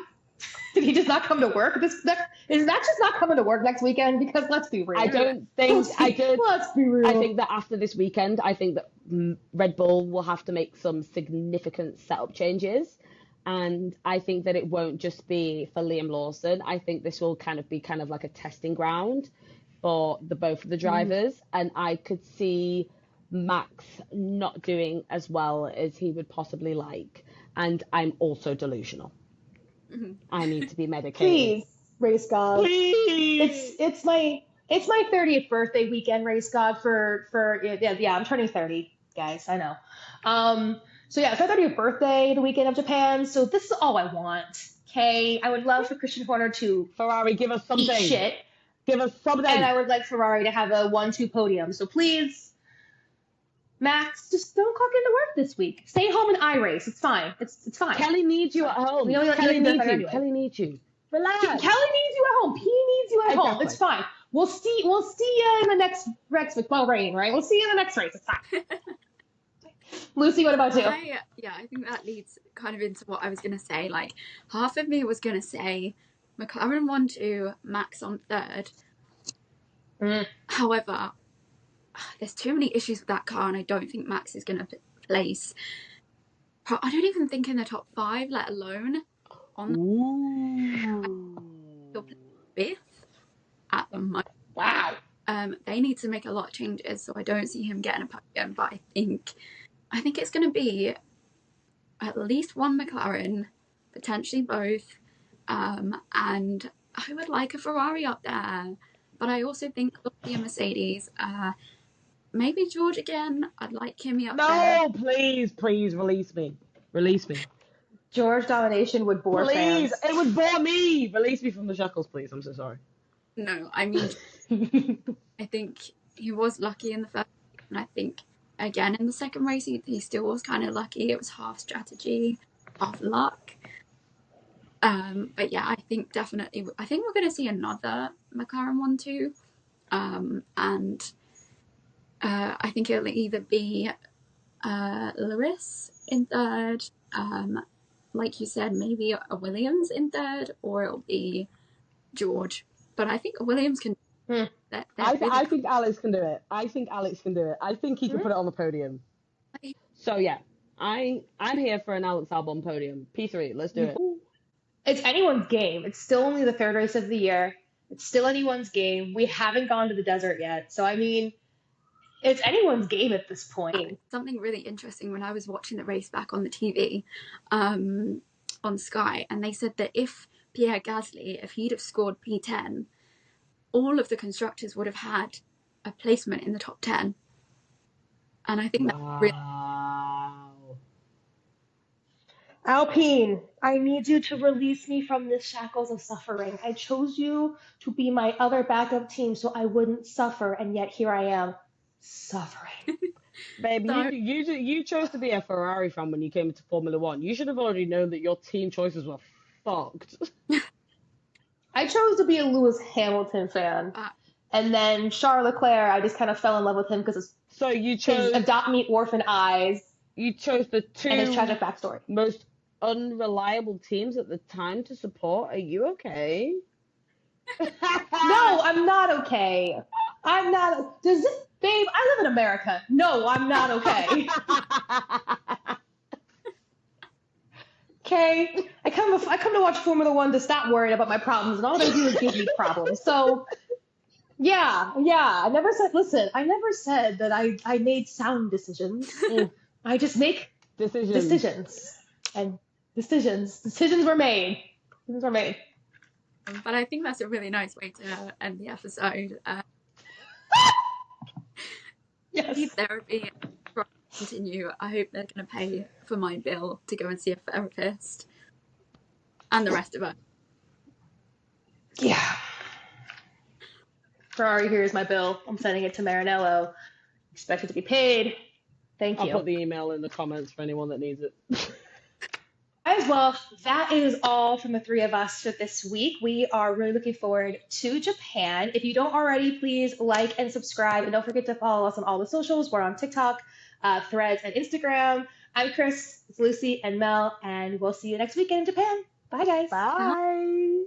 Did he just not come to work? Is Max just not coming to work next weekend? Because let's be real. I don't think Let's be real. I think that after this weekend, I think that Red Bull will have to make some significant setup changes. And I think that it won't just be for Liam Lawson. I think this will be like a testing ground for both of the drivers. And I could see Max not doing as well as he would possibly like. And I'm also delusional. I need to be medicated. Please, race god. Please. It's my 30th birthday weekend, race god. Yeah, I'm turning 30, guys. I know. So yeah, it's my 30th birthday, the weekend of Japan. So this is all I want. Okay, I would love for Christian Horner to Ferrari, give us something. eat shit, Give us something. and I would like Ferrari to have a 1-2 podium. So please, Max, just don't clock into work this week. Stay home and iRace. It's fine. It's fine. Kelly needs you at home. We only Kelly let you needs you. anyway. Kelly needs you. Relax. Kelly needs you at home. P needs you at home. Exactly. It's fine. We'll see you in the next race with rain, right? We'll see you in the next race. It's fine. Lucy, what about you? I think that leads kind of into what I was going to say. Like, half of me was going to say McLaren 1-2, Max on 3rd. However, there's too many issues with that car, and I don't think Max is going to place. I don't even think in the top 5, let alone on the 5th at the moment. Wow. They need to make a lot of changes, so I don't see him getting a podium. But I think it's going to be at least one McLaren, potentially both, and I would like a Ferrari up there. But I also think it'll be a Mercedes. Maybe George again. I'd like Kimi up there. No, please release me. Release me. George domination would bore Please, fans. it would bore me. Release me from the shackles, please. I'm so sorry. No, I mean, I think he was lucky in the first, and I think again in the second race he still was kind of lucky. It was half strategy, half luck. But yeah, I think definitely. I think we're going to see another McLaren 1-2, and I think it'll either be Lewis in 3rd, like you said, maybe a Williams in 3rd, or it'll be George. But I think Williams can. I think Alex can do it. I think he can put it on the podium. So yeah, I'm here for an Alex Albon podium. P3, let's do it. It's anyone's game. It's still only the 3rd race of the year. It's still anyone's game. We haven't gone to the desert yet. So, I mean, it's anyone's game at this point. Something really interesting when I was watching the race back on the TV on Sky, and they said that if Pierre Gasly, if he'd have scored P10, all of the constructors would have had a placement in the top 10. And I think that really... Alpine, I need you to release me from the shackles of suffering. I chose you to be my other backup team so I wouldn't suffer, and yet here I am, suffering. Babe, So you chose to be a Ferrari fan when you came into Formula One. You should have already known that your team choices were fucked. I chose to be a Lewis Hamilton fan. uh, And then Charles Leclerc, I just kind of fell in love with him because So you his chose adopt me orphan eyes the and his two tragic backstory. most unreliable teams at the time to support. Are you okay? No, I'm not okay. I'm not. Does this, babe? I live in America. No, I'm not okay. Okay, I come to watch Formula One to stop worrying about my problems, and all they do is give me problems. So, yeah. I never said. Listen, I never said that I made sound decisions. Mm, I just make decisions. and decisions were made. Decisions were made. but I think that's a really nice way to end the episode. Yes. Need therapy continue. I hope they're going to pay for my bill to go and see a therapist, and the rest of us. Yeah. Ferrari, here's my bill. I'm sending it to Maranello. Expect it to be paid. Thank I'll you. put the email in the comments for anyone that needs it. As well, that is all from the three of us for this week. We are really looking forward to Japan. If you don't already, please like and subscribe. And don't forget to follow us on all the socials. We're on TikTok, Threads, and Instagram. I'm Chris, it's Lucy, and Mel, and we'll see you next weekend in Japan. Bye, guys. Bye.